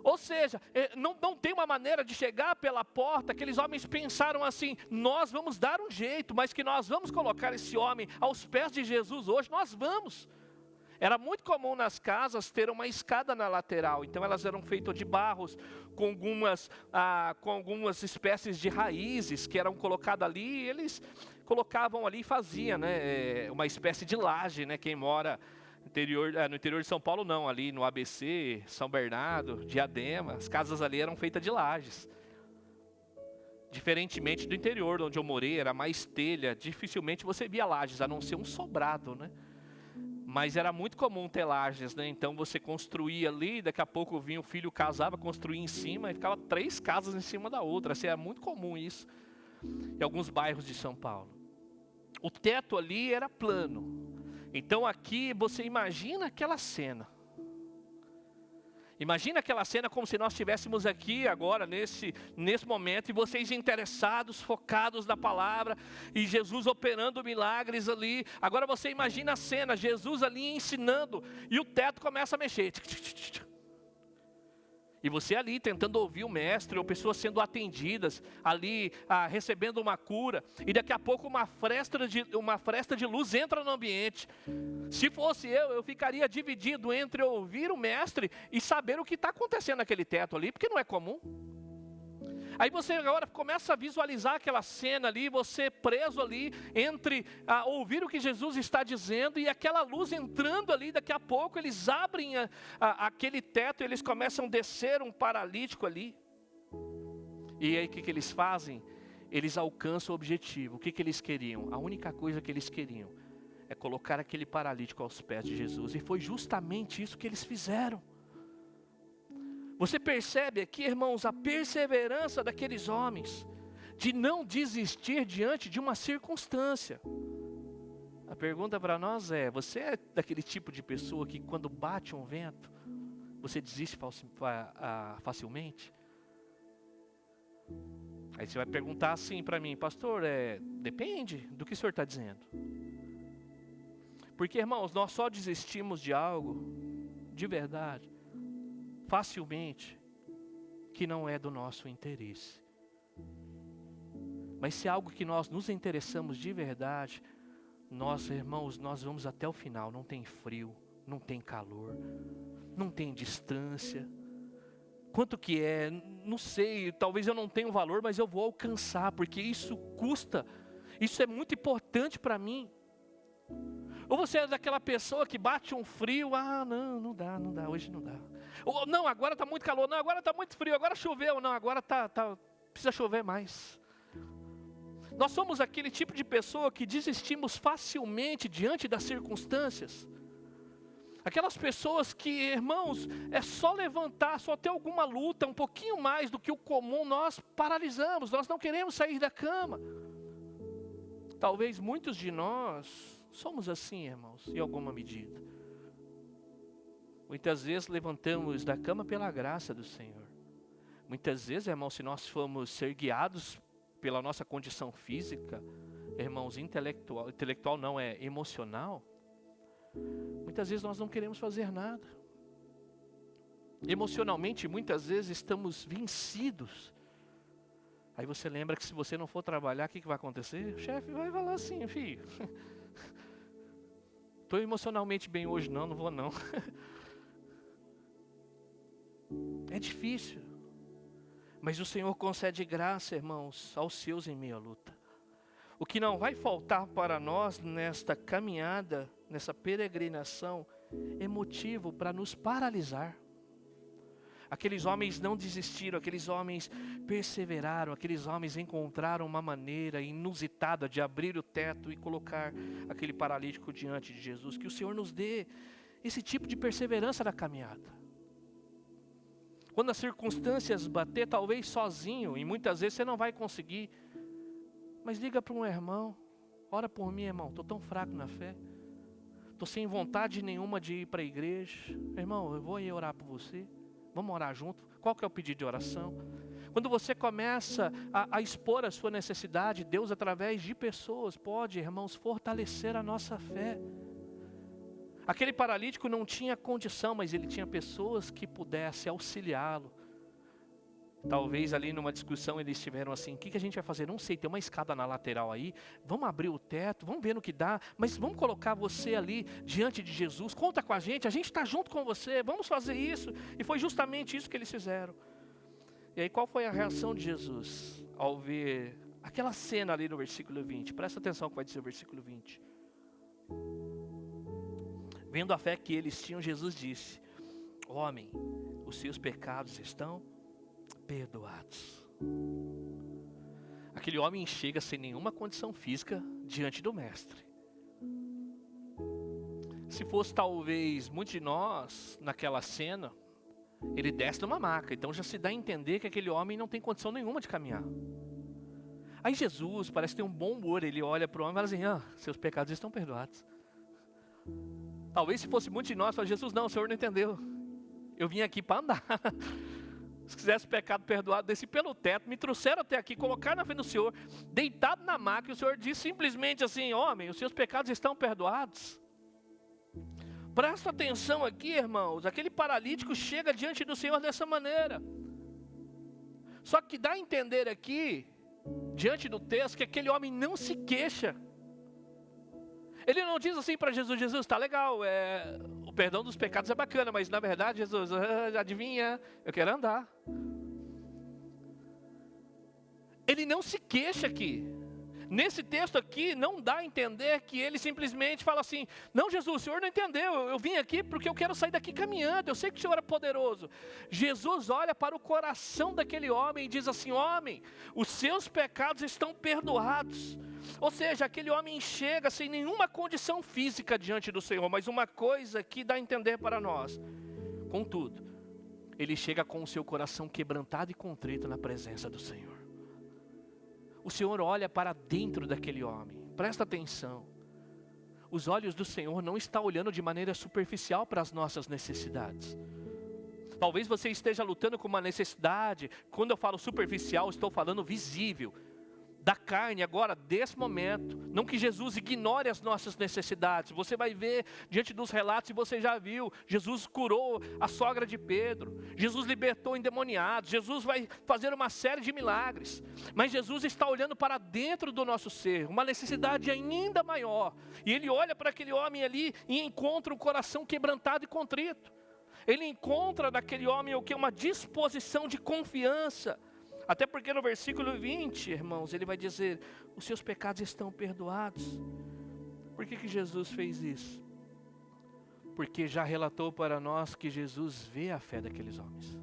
Ou seja, não tem uma maneira de chegar pela porta. Aqueles homens pensaram assim, nós vamos dar um jeito, mas que nós vamos colocar esse homem aos pés de Jesus hoje, nós vamos. Era muito comum nas casas ter uma escada na lateral, então elas eram feitas de barros, com algumas espécies de raízes que eram colocadas ali, e eles colocavam ali e faziam, uma espécie de laje, quem mora no interior de São Paulo não, ali no ABC, São Bernardo, Diadema, as casas ali eram feitas de lajes. Diferentemente do interior, onde eu morei, era mais telha, dificilmente você via lajes, a não ser um sobrado, Mas era muito comum ter lajes, Então você construía ali, daqui a pouco vinha o filho, casava, construía em cima e ficava 3 casas em cima da outra. Assim, era muito comum isso em alguns bairros de São Paulo. O teto ali era plano. Então aqui você imagina aquela cena. Imagina aquela cena como se nós estivéssemos aqui agora, nesse momento, e vocês interessados, focados na palavra, e Jesus operando milagres ali. Agora você imagina a cena, Jesus ali ensinando, e o teto começa a mexer. E você ali tentando ouvir o mestre, ou pessoas sendo atendidas, ali recebendo uma cura, e daqui a pouco uma fresta de luz entra no ambiente. Se fosse eu ficaria dividido entre ouvir o mestre e saber o que está acontecendo naquele teto ali, porque não é comum. Aí você agora começa a visualizar aquela cena ali, você preso ali entre ouvir o que Jesus está dizendo e aquela luz entrando ali, daqui a pouco eles abrem aquele teto e eles começam a descer um paralítico ali. E aí o que eles fazem? Eles alcançam o objetivo. O que eles queriam? A única coisa que eles queriam é colocar aquele paralítico aos pés de Jesus. E foi justamente isso que eles fizeram. Você percebe aqui, irmãos, a perseverança daqueles homens, de não desistir diante de uma circunstância. A pergunta para nós é, você é daquele tipo de pessoa que quando bate um vento, você desiste facilmente? Aí você vai perguntar assim para mim, pastor, depende do que o senhor está dizendo. Porque, irmãos, nós só desistimos de algo, de verdade, facilmente, que não é do nosso interesse. Mas se é algo que nós nos interessamos de verdade, nós, irmãos, nós vamos até o final. Não tem frio, não tem calor, não tem distância. Quanto que é? Não sei, talvez eu não tenha um valor, mas eu vou alcançar, porque isso custa, isso é muito importante para mim. Ou você é daquela pessoa que bate um frio, não dá, hoje não dá. Ou não, agora está muito calor, não, agora está muito frio, agora choveu, não, agora precisa chover mais. Nós somos aquele tipo de pessoa que desistimos facilmente diante das circunstâncias. Aquelas pessoas que, irmãos, é só levantar, só ter alguma luta, um pouquinho mais do que o comum, nós paralisamos, nós não queremos sair da cama. Talvez muitos de nós somos assim, irmãos, em alguma medida. Muitas vezes levantamos da cama pela graça do Senhor. Muitas vezes, irmãos, se nós formos ser guiados pela nossa condição física, irmãos, intelectual não, é emocional, muitas vezes nós não queremos fazer nada. Emocionalmente, muitas vezes estamos vencidos. Aí você lembra que se você não for trabalhar, o que vai acontecer? O chefe vai falar assim, filho, estou emocionalmente bem hoje, não vou não. É difícil. Mas o Senhor concede graça, irmãos, aos seus em meio à luta. O que não vai faltar para nós nesta caminhada, nessa peregrinação, é motivo para nos paralisar. Aqueles homens não desistiram, aqueles homens perseveraram, aqueles homens encontraram uma maneira inusitada de abrir o teto e colocar aquele paralítico diante de Jesus. Que o Senhor nos dê esse tipo de perseverança na caminhada. Quando as circunstâncias bater, talvez sozinho, e muitas vezes você não vai conseguir, mas liga para um irmão, ora por mim, irmão, estou tão fraco na fé, estou sem vontade nenhuma de ir para a igreja, irmão, eu vou ir orar por você, vamos orar junto. Qual que é o pedido de oração? Quando você começa a expor a sua necessidade, Deus através de pessoas pode, irmãos, fortalecer a nossa fé. Aquele paralítico não tinha condição, mas ele tinha pessoas que pudessem auxiliá-lo. Talvez ali numa discussão eles estiveram assim, o que a gente vai fazer? Não sei, tem uma escada na lateral aí, vamos abrir o teto, vamos ver no que dá, mas vamos colocar você ali diante de Jesus, conta com a gente está junto com você, vamos fazer isso. E foi justamente isso que eles fizeram. E aí qual foi a reação de Jesus ao ver aquela cena ali no versículo 20? Presta atenção no que vai dizer o versículo 20. Vendo a fé que eles tinham, Jesus disse: homem, os seus pecados estão perdoados. Aquele homem chega sem nenhuma condição física diante do mestre. Se fosse talvez muitos de nós naquela cena, ele desce numa maca, então já se dá a entender que aquele homem não tem condição nenhuma de caminhar. Aí Jesus parece ter um bom humor, ele olha para o homem e fala assim: seus pecados estão perdoados. Talvez se fosse muitos de nós, fala: Jesus, não, o senhor não entendeu, eu vim aqui para andar. Se quisesse pecado perdoado, desci pelo teto, me trouxeram até aqui, colocaram na frente do Senhor, deitado na maca, e o Senhor disse simplesmente assim: homem, os seus pecados estão perdoados. Presta atenção aqui, irmãos, aquele paralítico chega diante do Senhor dessa maneira. Só que dá a entender aqui, diante do texto, que aquele homem não se queixa. Ele não diz assim para Jesus: Jesus, está legal, o perdão dos pecados é bacana, mas na verdade, Jesus, adivinha, eu quero andar. Ele não se queixa aqui. Nesse texto aqui, não dá a entender que ele simplesmente fala assim: não, Jesus, o Senhor não entendeu, eu vim aqui porque eu quero sair daqui caminhando, eu sei que o Senhor é poderoso. Jesus olha para o coração daquele homem e diz assim: homem, os seus pecados estão perdoados. Ou seja, aquele homem chega sem nenhuma condição física diante do Senhor, mas uma coisa que dá a entender para nós: contudo, ele chega com o seu coração quebrantado e contrito na presença do Senhor. O Senhor olha para dentro daquele homem, presta atenção. Os olhos do Senhor não estão olhando de maneira superficial para as nossas necessidades. Talvez você esteja lutando com uma necessidade, quando eu falo superficial, estou falando visível, da carne agora, desse momento. Não que Jesus ignore as nossas necessidades. Você vai ver diante dos relatos, e você já viu, Jesus curou a sogra de Pedro, Jesus libertou endemoniados, Jesus vai fazer uma série de milagres. Mas Jesus está olhando para dentro do nosso ser, uma necessidade ainda maior. E Ele olha para aquele homem ali e encontra um coração quebrantado e contrito. Ele encontra naquele homem o que? Uma disposição de confiança. Até porque no versículo 20, irmãos, ele vai dizer: os seus pecados estão perdoados. Por que Jesus fez isso? Porque já relatou para nós que Jesus vê a fé daqueles homens.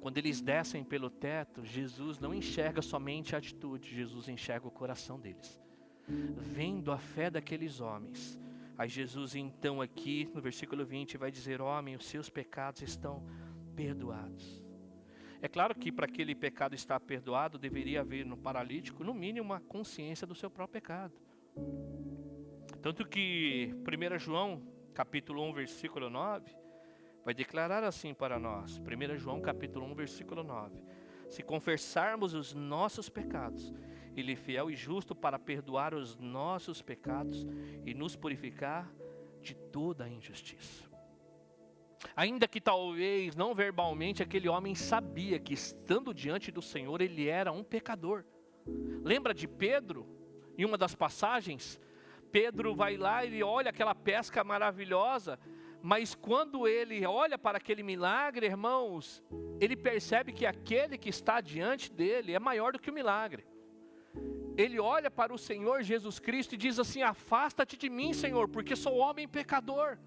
Quando eles descem pelo teto, Jesus não enxerga somente a atitude, Jesus enxerga o coração deles. Vendo a fé daqueles homens, aí Jesus então aqui no versículo 20 vai dizer: homem, os seus pecados estão perdoados. É claro que para aquele pecado estar perdoado, deveria haver no paralítico, no mínimo, uma consciência do seu próprio pecado. Tanto que 1 João, capítulo 1, versículo 9, vai declarar assim para nós. 1 João, capítulo 1, versículo 9. Se confessarmos os nossos pecados, Ele é fiel e justo para perdoar os nossos pecados e nos purificar de toda a injustiça. Ainda que talvez não verbalmente, aquele homem sabia que estando diante do Senhor ele era um pecador. Lembra de Pedro? Em uma das passagens, Pedro vai lá, ele olha aquela pesca maravilhosa, mas quando ele olha para aquele milagre, irmãos, ele percebe que aquele que está diante dele é maior do que o milagre. Ele olha para o Senhor Jesus Cristo e diz assim: afasta-te de mim, Senhor, porque sou homem pecador.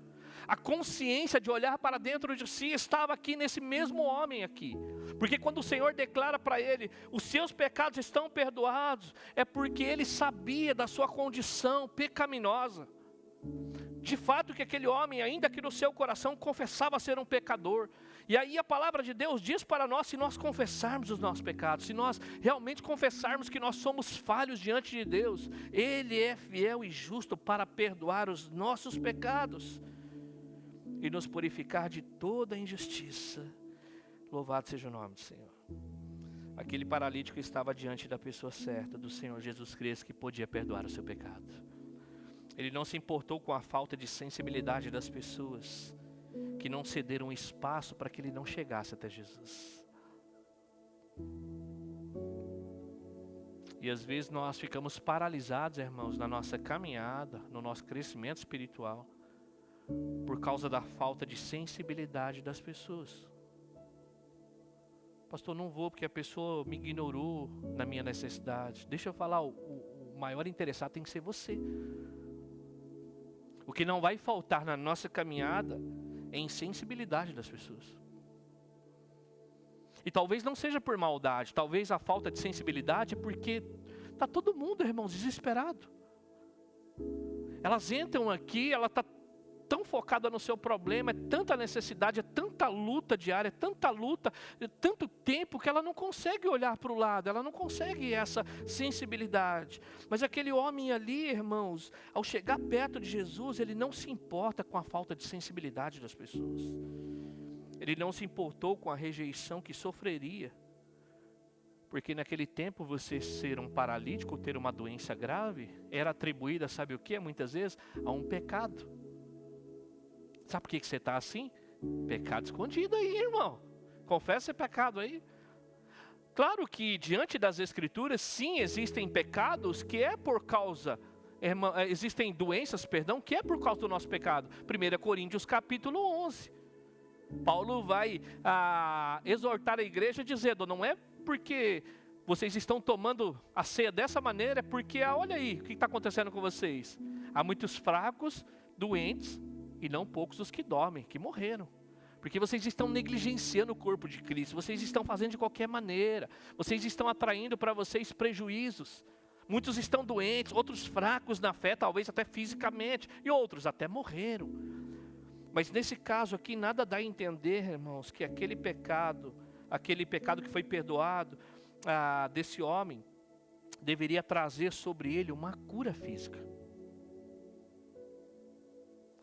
A consciência de olhar para dentro de si estava aqui nesse mesmo homem aqui. Porque quando o Senhor declara para ele, os seus pecados estão perdoados, é porque ele sabia da sua condição pecaminosa. De fato que aquele homem, ainda que no seu coração, confessava ser um pecador. E aí a palavra de Deus diz para nós, se nós confessarmos os nossos pecados, se nós realmente confessarmos que nós somos falhos diante de Deus, Ele é fiel e justo para perdoar os nossos pecados e nos purificar de toda injustiça. Louvado seja o nome do Senhor. Aquele paralítico estava diante da pessoa certa, do Senhor Jesus Cristo, que podia perdoar o seu pecado. Ele não se importou com a falta de sensibilidade das pessoas, que não cederam espaço para que ele não chegasse até Jesus. E às vezes nós ficamos paralisados, irmãos, na nossa caminhada, no nosso crescimento espiritual, por causa da falta de sensibilidade das pessoas. Pastor, não vou porque a pessoa me ignorou na minha necessidade. Deixa eu falar, o maior interessado tem que ser você. O que não vai faltar na nossa caminhada é a insensibilidade das pessoas. E talvez não seja por maldade, talvez a falta de sensibilidade é porque está todo mundo, irmãos, desesperado. Elas entram aqui, ela está tão focada no seu problema, é tanta necessidade, é tanta luta diária, é tanta luta, é tanto tempo que ela não consegue olhar para o lado, ela não consegue essa sensibilidade. Mas aquele homem ali, irmãos, ao chegar perto de Jesus, ele não se importa com a falta de sensibilidade das pessoas. Ele não se importou com a rejeição que sofreria. Porque naquele tempo você ser um paralítico, ter uma doença grave, era atribuída, sabe o que? Muitas vezes a um pecado. Sabe por que você está assim? Pecado escondido aí, irmão. Confessa esse pecado aí. Claro que diante das Escrituras, sim, existem pecados que é por causa, existem doenças, perdão, que é por causa do nosso pecado. 1 Coríntios capítulo 11. Paulo vai exortar a igreja dizendo, não é porque vocês estão tomando a ceia dessa maneira, é porque, olha aí, o que está acontecendo com vocês? Há muitos fracos, doentes, e não poucos os que dormem, que morreram. Porque vocês estão negligenciando o corpo de Cristo, vocês estão fazendo de qualquer maneira, vocês estão atraindo para vocês prejuízos. Muitos estão doentes, outros fracos na fé, talvez até fisicamente, e outros até morreram. Mas nesse caso aqui, nada dá a entender, irmãos, que aquele pecado que foi perdoado desse homem, deveria trazer sobre ele uma cura física.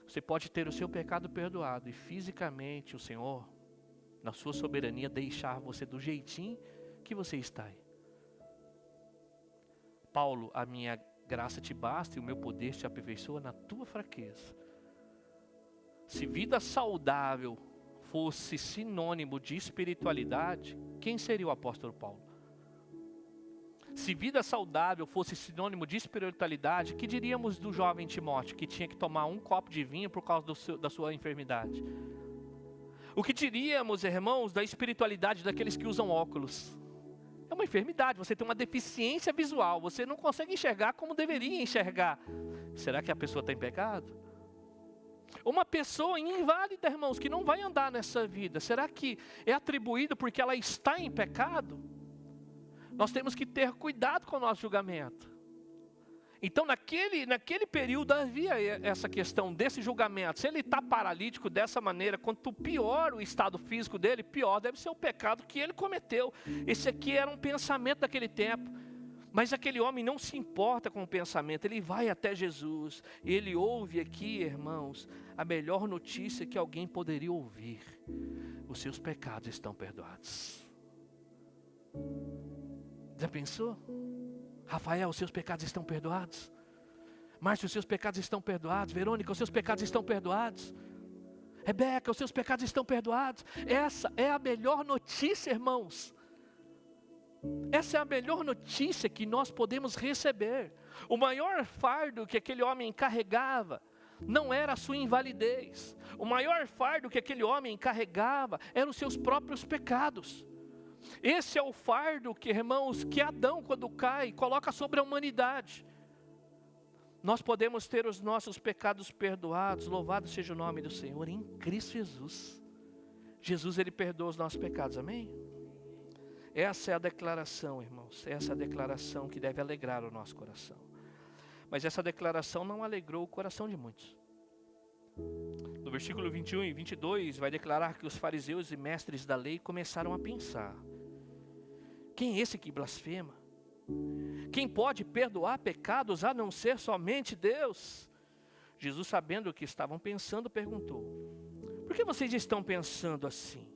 Você pode ter o seu pecado perdoado e fisicamente o Senhor, na sua soberania, deixar você do jeitinho que você está aí. Paulo, a minha graça te basta e o meu poder te aperfeiçoa na tua fraqueza. Se vida saudável fosse sinônimo de espiritualidade, quem seria o apóstolo Paulo? Se vida saudável fosse sinônimo de espiritualidade, que diríamos do jovem Timóteo, que tinha que tomar um copo de vinho por causa da sua enfermidade? O que diríamos, irmãos, da espiritualidade daqueles que usam óculos? É uma enfermidade, você tem uma deficiência visual, você não consegue enxergar como deveria enxergar. Será que a pessoa está em pecado? Uma pessoa inválida, irmãos, que não vai andar nessa vida, será que é atribuído porque ela está em pecado? Nós temos que ter cuidado com o nosso julgamento. Então naquele período havia essa questão desse julgamento. Se ele está paralítico dessa maneira, quanto pior o estado físico dele, pior deve ser o pecado que ele cometeu. Esse aqui era um pensamento daquele tempo. Mas aquele homem não se importa com o pensamento, ele vai até Jesus. Ele ouve aqui, irmãos, a melhor notícia que alguém poderia ouvir. Os seus pecados estão perdoados. Já pensou? Rafael, os seus pecados estão perdoados. Márcio, os seus pecados estão perdoados. Verônica, os seus pecados estão perdoados. Rebeca, os seus pecados estão perdoados. Essa é a melhor notícia, irmãos. Essa é a melhor notícia que nós podemos receber. O maior fardo que aquele homem carregava não era a sua invalidez. O maior fardo que aquele homem carregava eram os seus próprios pecados. Esse é o fardo que, irmãos, que Adão, quando cai, coloca sobre a humanidade. Nós podemos ter os nossos pecados perdoados, louvado seja o nome do Senhor, em Cristo Jesus. Jesus, Ele perdoa os nossos pecados, amém? Essa é a declaração, irmãos, essa é a declaração que deve alegrar o nosso coração. Mas essa declaração não alegrou o coração de muitos. No versículo 21 e 22 vai declarar que os fariseus e mestres da lei começaram a pensar: quem é esse que blasfema? Quem pode perdoar pecados a não ser somente Deus? Jesus, sabendo o que estavam pensando, perguntou: por que vocês estão pensando assim?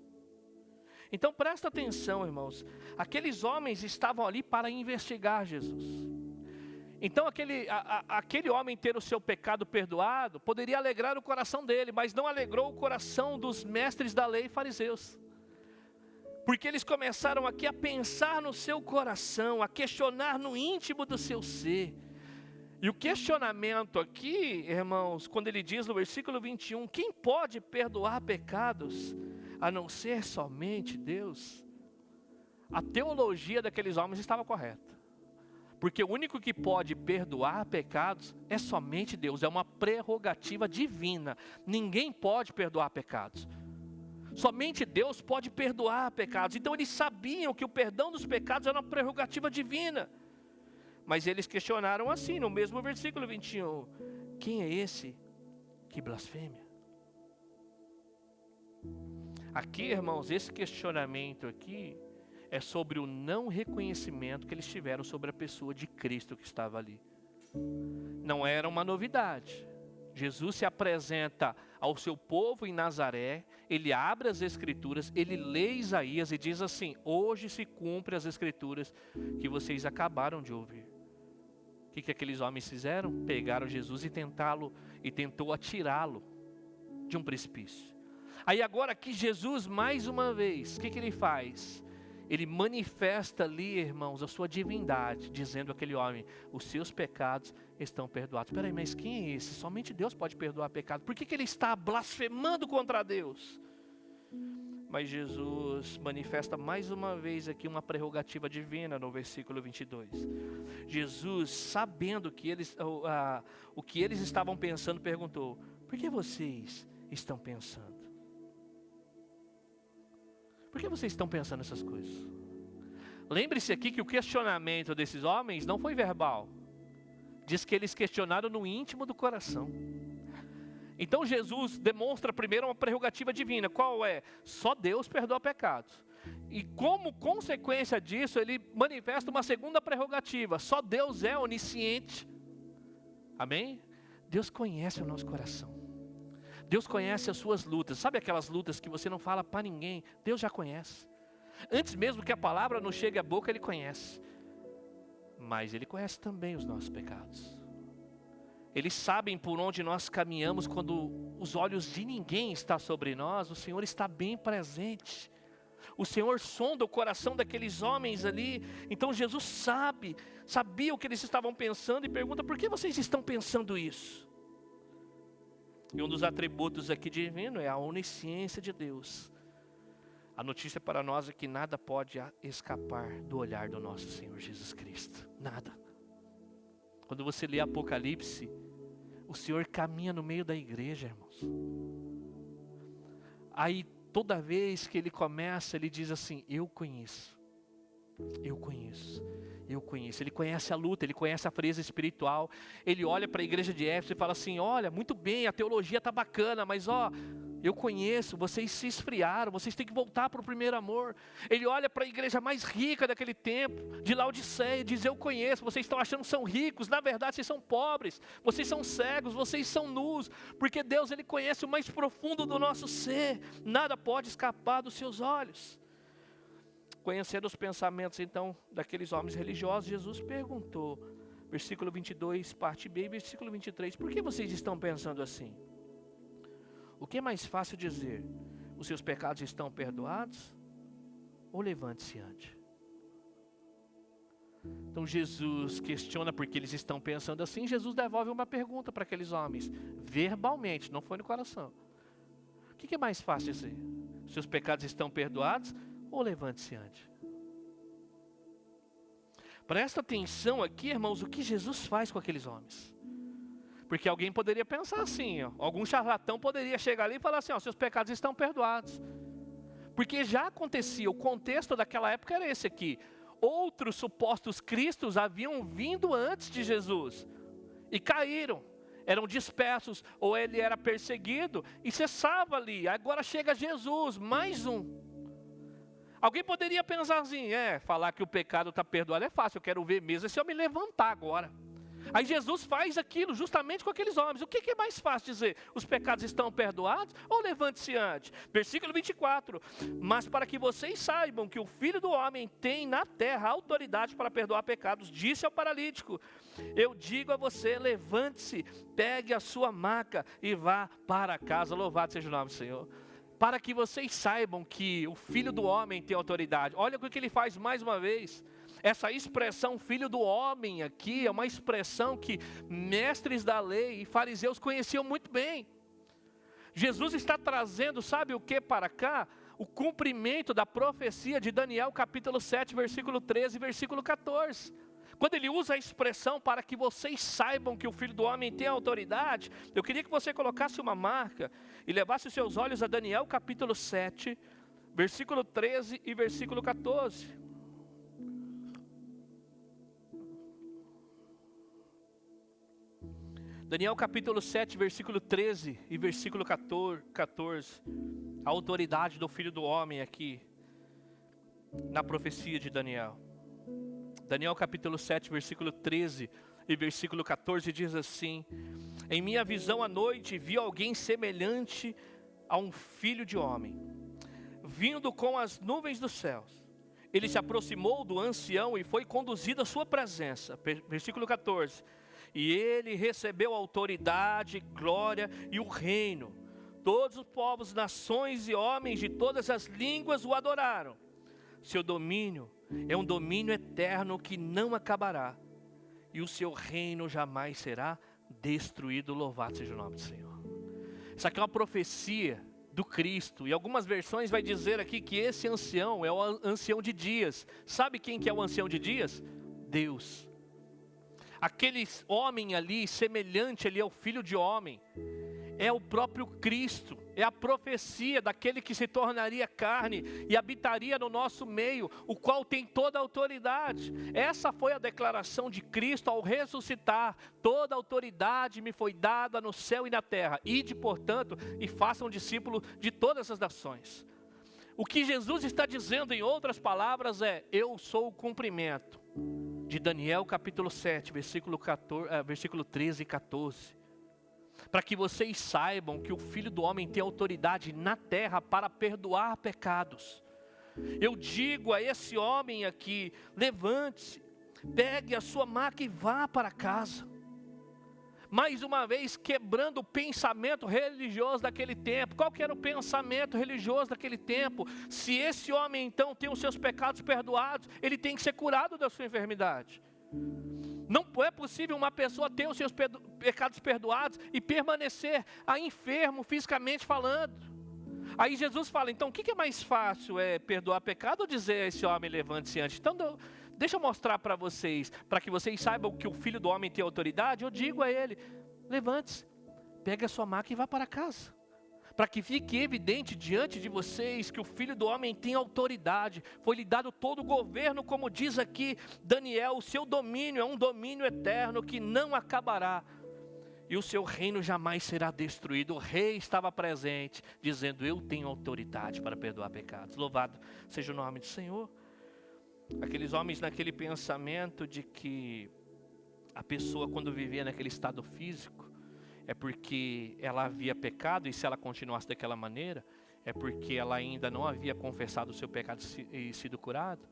Então presta atenção, irmãos, aqueles homens estavam ali para investigar Jesus. Então aquele homem ter o seu pecado perdoado poderia alegrar o coração dele, mas não alegrou o coração dos mestres da lei e fariseus. Porque eles começaram aqui a pensar no seu coração, a questionar no íntimo do seu ser. E o questionamento aqui, irmãos, quando ele diz no versículo 21, quem pode perdoar pecados a não ser somente Deus? A teologia daqueles homens estava correta. Porque o único que pode perdoar pecados é somente Deus, é uma prerrogativa divina. Ninguém pode perdoar pecados. Somente Deus pode perdoar pecados. Então eles sabiam que o perdão dos pecados era uma prerrogativa divina. Mas eles questionaram assim, no mesmo versículo 21. Quem é esse que blasfêmia? Aqui, irmãos, esse questionamento aqui é sobre o não reconhecimento que eles tiveram sobre a pessoa de Cristo que estava ali. Não era uma novidade. Jesus se apresenta ao seu povo em Nazaré, ele abre as escrituras, ele lê Isaías e diz assim: hoje se cumpre as escrituras que vocês acabaram de ouvir. O que aqueles homens fizeram? Pegaram Jesus e tentou atirá-lo de um precipício. Aí agora que Jesus, mais uma vez, o que ele faz? Ele manifesta ali, irmãos, a sua divindade, dizendo àquele homem: os seus pecados estão perdoados. Espera aí, mas quem é esse? Somente Deus pode perdoar pecado. Por que ele está blasfemando contra Deus? Mas Jesus manifesta mais uma vez aqui uma prerrogativa divina no versículo 22. Jesus, sabendo que o que eles estavam pensando, perguntou: por que vocês estão pensando? Por que vocês estão pensando essas coisas? Lembre-se aqui que o questionamento desses homens não foi verbal. Diz que eles questionaram no íntimo do coração. Então Jesus demonstra primeiro uma prerrogativa divina. Qual é? Só Deus perdoa pecados. E como consequência disso, ele manifesta uma segunda prerrogativa. Só Deus é onisciente. Amém? Deus conhece o nosso coração. Deus conhece as suas lutas. Sabe aquelas lutas que você não fala para ninguém? Deus já conhece. Antes mesmo que a palavra não chegue à boca, Ele conhece. Mas Ele conhece também os nossos pecados. Eles sabem por onde nós caminhamos quando os olhos de ninguém estão sobre nós. O Senhor está bem presente. O Senhor sonda o coração daqueles homens ali. Então Jesus sabia o que eles estavam pensando e pergunta: por que vocês estão pensando isso? E um dos atributos aqui divino é a onisciência de Deus. A notícia para nós é que nada pode escapar do olhar do nosso Senhor Jesus Cristo. Nada. Quando você lê Apocalipse, o Senhor caminha no meio da igreja, irmãos. Aí toda vez que Ele começa, Ele diz assim: eu conheço. Eu conheço. Eu conheço. Ele conhece a luta, ele conhece a frieza espiritual. Ele olha para a igreja de Éfeso e fala assim: olha, muito bem, a teologia está bacana, mas eu conheço, vocês se esfriaram, vocês têm que voltar para o primeiro amor. Ele olha para a igreja mais rica daquele tempo, de Laodiceia, e diz: eu conheço, vocês estão achando que são ricos, na verdade vocês são pobres, vocês são cegos, vocês são nus, porque Deus, Ele conhece o mais profundo do nosso ser, nada pode escapar dos seus olhos. Conhecendo os pensamentos então daqueles homens religiosos, Jesus perguntou, versículo 22, parte B, versículo 23, por que vocês estão pensando assim? O que é mais fácil dizer? Os seus pecados estão perdoados? Ou levante-se e ande? Então Jesus questiona porque eles estão pensando assim. Jesus devolve uma pergunta para aqueles homens, verbalmente, não foi no coração. O que é mais fácil dizer? Seus pecados estão perdoados ou levante-se antes? Presta atenção aqui, irmãos, o que Jesus faz com aqueles homens. Porque alguém poderia pensar assim, ó, algum charlatão poderia chegar ali e falar assim, ó, seus pecados estão perdoados. Porque já acontecia, o contexto daquela época era esse aqui. Outros supostos cristos haviam vindo antes de Jesus e caíram, eram dispersos, ou ele era perseguido e cessava ali. Agora chega Jesus, mais um. Alguém poderia pensar assim, falar que o pecado está perdoado é fácil, eu quero ver mesmo se eu me levantar agora. Aí Jesus faz aquilo justamente com aqueles homens. O que é mais fácil dizer? Os pecados estão perdoados ou levante-se antes? Versículo 24. Mas para que vocês saibam que o Filho do Homem tem na terra autoridade para perdoar pecados, disse ao paralítico, eu digo a você, levante-se, pegue a sua maca e vá para casa. Louvado seja o nome do Senhor. Para que vocês saibam que o Filho do Homem tem autoridade. Olha o que ele faz mais uma vez. Essa expressão filho do homem aqui é uma expressão que mestres da lei e fariseus conheciam muito bem. Jesus está trazendo, sabe o que para cá? O cumprimento da profecia de Daniel capítulo 7, versículo 13 e versículo 14. Quando ele usa a expressão para que vocês saibam que o Filho do Homem tem autoridade, eu queria que você colocasse uma marca e levasse os seus olhos a Daniel capítulo 7, versículo 13 e versículo 14. Daniel capítulo 7, versículo 13 e versículo 14. A autoridade do Filho do Homem aqui, na profecia de Daniel. Daniel capítulo 7, versículo 13 e versículo 14 diz assim: em minha visão à noite vi alguém semelhante a um filho de homem, vindo com as nuvens dos céus. Ele se aproximou do ancião e foi conduzido à sua presença. Versículo 14. E ele recebeu autoridade, glória e o reino. Todos os povos, nações e homens de todas as línguas o adoraram. Seu domínio é um domínio eterno que não acabará. E o seu reino jamais será destruído. Louvado seja o nome do Senhor. Isso aqui é uma profecia do Cristo. E algumas versões vai dizer aqui que esse ancião é o ancião de dias. Sabe quem que é o ancião de dias? Deus. Aquele homem ali, semelhante ali ao Filho de Homem, é o próprio Cristo, é a profecia daquele que se tornaria carne e habitaria no nosso meio, o qual tem toda a autoridade. Essa foi a declaração de Cristo ao ressuscitar: toda a autoridade me foi dada no céu e na terra. Ide, portanto, e façam discípulo de todas as nações. O que Jesus está dizendo, em outras palavras, é: eu sou o cumprimento de Daniel capítulo 7, versículo 13 e 14. Para que vocês saibam que o Filho do Homem tem autoridade na terra para perdoar pecados. Eu digo a esse homem aqui: levante-se, pegue a sua maca e vá para casa. Mais uma vez quebrando o pensamento religioso daquele tempo. Qual que era o pensamento religioso daquele tempo? Se esse homem então tem os seus pecados perdoados, ele tem que ser curado da sua enfermidade. Não é possível uma pessoa ter os seus pecados perdoados e permanecer enfermo fisicamente falando. Aí Jesus fala: então o que é mais fácil? É perdoar pecado ou dizer a esse homem: levante-se antes? Então deixa eu mostrar para vocês, para que vocês saibam que o Filho do Homem tem autoridade. Eu digo a ele: levante-se, pegue a sua maca e vá para casa. Para que fique evidente diante de vocês que o Filho do Homem tem autoridade. Foi-lhe dado todo o governo, como diz aqui Daniel. O seu domínio é um domínio eterno que não acabará. E o seu reino jamais será destruído. O rei estava presente, dizendo: eu tenho autoridade para perdoar pecados. Louvado seja o nome do Senhor. Aqueles homens naquele pensamento de que a pessoa, quando vivia naquele estado físico, é porque ela havia pecado, e se ela continuasse daquela maneira, é porque ela ainda não havia confessado o seu pecado e sido curado.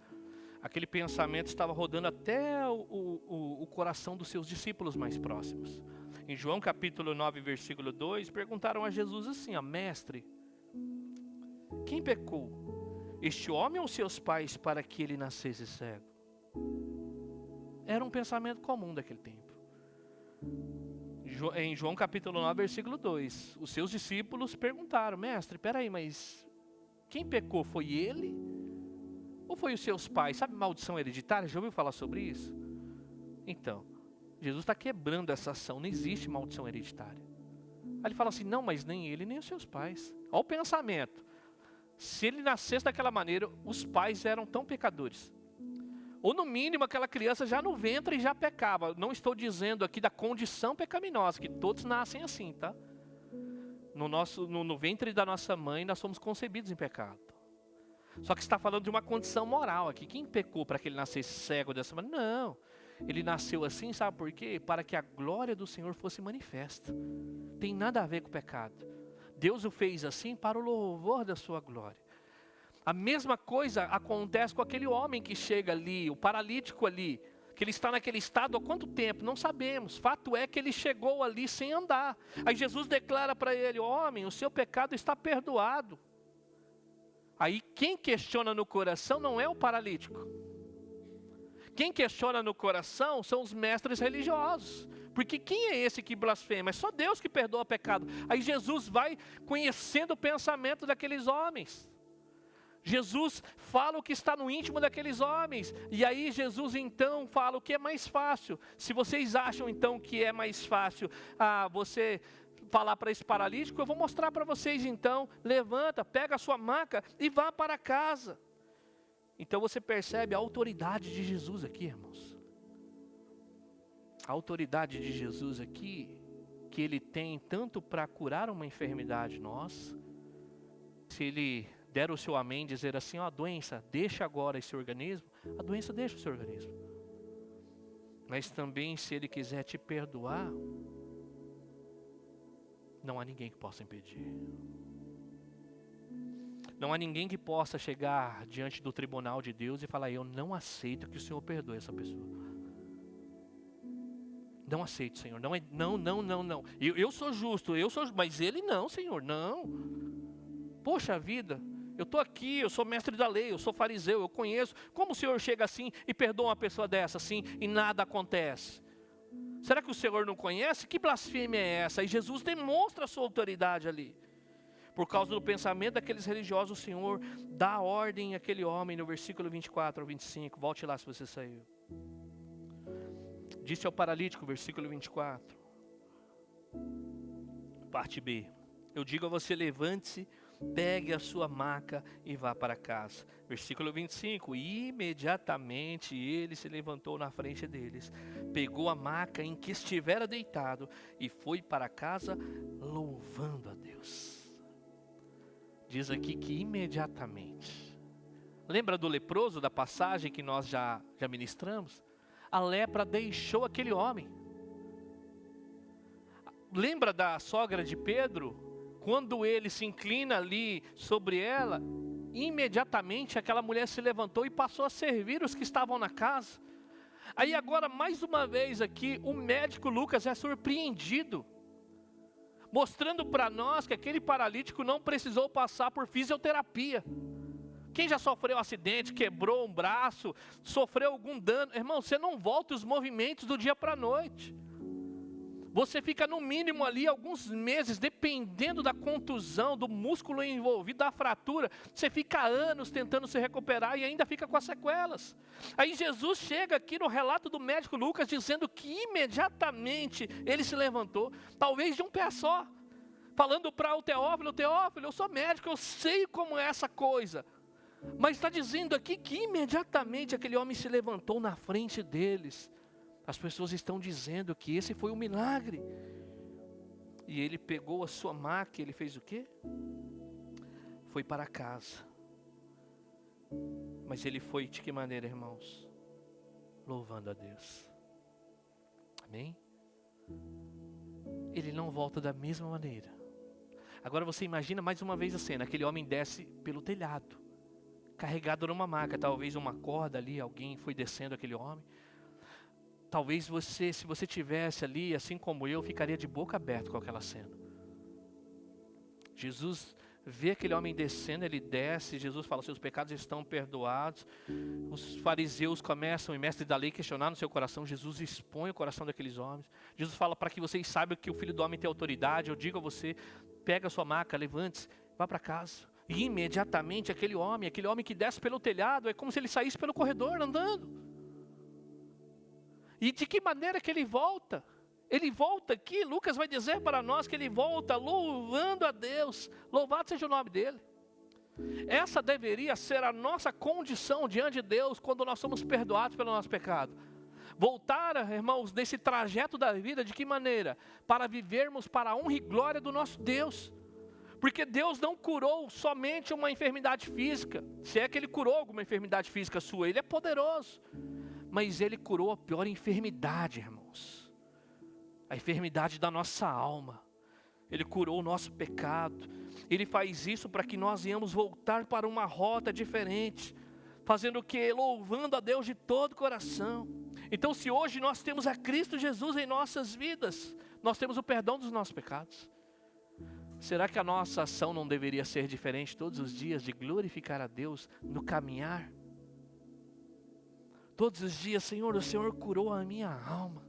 Aquele pensamento estava rodando até o coração dos seus discípulos mais próximos. Em João capítulo 9, versículo 2, perguntaram a Jesus assim: mestre, quem pecou? Este homem ou seus pais, para que ele nascesse cego? Era um pensamento comum daquele tempo. Em João capítulo 9, versículo 2, os seus discípulos perguntaram: mestre, peraí, mas quem pecou, foi ele? Ou foi os seus pais? Sabe maldição hereditária? Já ouviu falar sobre isso? Então, Jesus está quebrando essa ação, não existe maldição hereditária. Aí ele fala assim: não, mas nem ele, nem os seus pais. Olha o pensamento. Se ele nascesse daquela maneira, os pais eram tão pecadores. Ou no mínimo aquela criança já no ventre já pecava. Não estou dizendo aqui da condição pecaminosa, que todos nascem assim, tá? No ventre da nossa mãe nós somos concebidos em pecado. Só que está falando de uma condição moral aqui. Quem pecou para que ele nascesse cego dessa maneira? Não. Ele nasceu assim, sabe por quê? Para que a glória do Senhor fosse manifesta. Tem nada a ver com o pecado. Deus o fez assim para o louvor da sua glória. A mesma coisa acontece com aquele homem que chega ali, o paralítico ali, que ele está naquele estado há quanto tempo? Não sabemos. Fato é que ele chegou ali sem andar. Aí Jesus declara para ele: homem, o seu pecado está perdoado. Aí quem questiona no coração não é o paralítico. Quem questiona no coração são os mestres religiosos. Porque quem é esse que blasfema? É só Deus que perdoa o pecado. Aí Jesus vai conhecendo o pensamento daqueles homens. Jesus fala o que está no íntimo daqueles homens. E aí Jesus então fala o que é mais fácil. Se vocês acham então que é mais fácil você falar para esse paralítico, eu vou mostrar para vocês então. Levanta, pega a sua maca e vá para casa. Então você percebe a autoridade de Jesus aqui, irmãos. A autoridade de Jesus aqui, que ele tem tanto para curar uma enfermidade nossa. Se ele der o seu amém, dizer assim: ó, a doença deixa agora esse organismo, a doença deixa o seu organismo. Mas também se ele quiser te perdoar, não há ninguém que possa impedir. Não há ninguém que possa chegar diante do tribunal de Deus e falar: eu não aceito que o Senhor perdoe essa pessoa. Não aceito, Senhor. Não. Eu sou justo, mas ele não, Senhor, não. Poxa vida, eu estou aqui, eu sou mestre da lei, eu sou fariseu, eu conheço. Como o Senhor chega assim e perdoa uma pessoa dessa assim e nada acontece? Será que o Senhor não conhece? Que blasfêmia é essa? E Jesus demonstra a sua autoridade ali. Por causa do pensamento daqueles religiosos, o Senhor dá ordem àquele homem no versículo 24 ao 25. Volte lá se você saiu. Disse ao paralítico, versículo 24. Parte B. Eu digo a você: levante-se, pegue a sua maca e vá para casa. Versículo 25. Imediatamente ele se levantou na frente deles, pegou a maca em que estivera deitado e foi para casa louvando a Deus. Diz aqui que imediatamente. Lembra do leproso, da passagem que nós já ministramos? A lepra deixou aquele homem. Lembra da sogra de Pedro? Quando ele se inclina ali sobre ela, imediatamente aquela mulher se levantou e passou a servir os que estavam na casa. Aí agora, mais uma vez aqui, o médico Lucas é surpreendido, mostrando para nós que aquele paralítico não precisou passar por fisioterapia. Quem já sofreu um acidente, quebrou um braço, sofreu algum dano, irmão, você não volta os movimentos do dia para a noite. Você fica no mínimo ali alguns meses, dependendo da contusão, do músculo envolvido, da fratura. Você fica anos tentando se recuperar e ainda fica com as sequelas. Aí Jesus chega aqui no relato do médico Lucas dizendo que imediatamente ele se levantou, talvez de um pé só, falando para o Teófilo: Teófilo, eu sou médico, eu sei como é essa coisa. Mas está dizendo aqui que imediatamente aquele homem se levantou na frente deles. As pessoas estão dizendo que esse foi um milagre. E ele pegou a sua maca, ele fez o quê? Foi para casa. Mas ele foi de que maneira, irmãos? Louvando a Deus. Amém? Ele não volta da mesma maneira. Agora você imagina mais uma vez a cena. Aquele homem desce pelo telhado, carregado numa maca, talvez uma corda ali, alguém foi descendo aquele homem. Talvez você, se você tivesse ali, assim como eu, ficaria de boca aberta com aquela cena. Jesus vê aquele homem descendo, ele desce, Jesus fala, seus pecados estão perdoados. Os fariseus começam, e mestres da lei, questionar no seu coração. Jesus expõe o coração daqueles homens. Jesus fala, para que vocês saibam que o Filho do Homem tem autoridade, eu digo a você, pega a sua maca, levante-se, vá para casa. E imediatamente aquele homem que desce pelo telhado, é como se ele saísse pelo corredor andando. E de que maneira que ele volta? Ele volta aqui, Lucas vai dizer para nós que ele volta louvando a Deus. Louvado seja o nome dele. Essa deveria ser a nossa condição diante de Deus quando nós somos perdoados pelo nosso pecado. Voltar, irmãos, nesse trajeto da vida, de que maneira? Para vivermos para a honra e glória do nosso Deus. Porque Deus não curou somente uma enfermidade física. Se é que Ele curou alguma enfermidade física sua, Ele é poderoso. Mas Ele curou a pior enfermidade, irmãos. A enfermidade da nossa alma. Ele curou o nosso pecado. Ele faz isso para que nós venhamos voltar para uma rota diferente. Fazendo o que? Louvando a Deus de todo o coração. Então, se hoje nós temos a Cristo Jesus em nossas vidas, nós temos o perdão dos nossos pecados. Será que a nossa ação não deveria ser diferente todos os dias, de glorificar a Deus no caminhar? Todos os dias, Senhor, o Senhor curou a minha alma.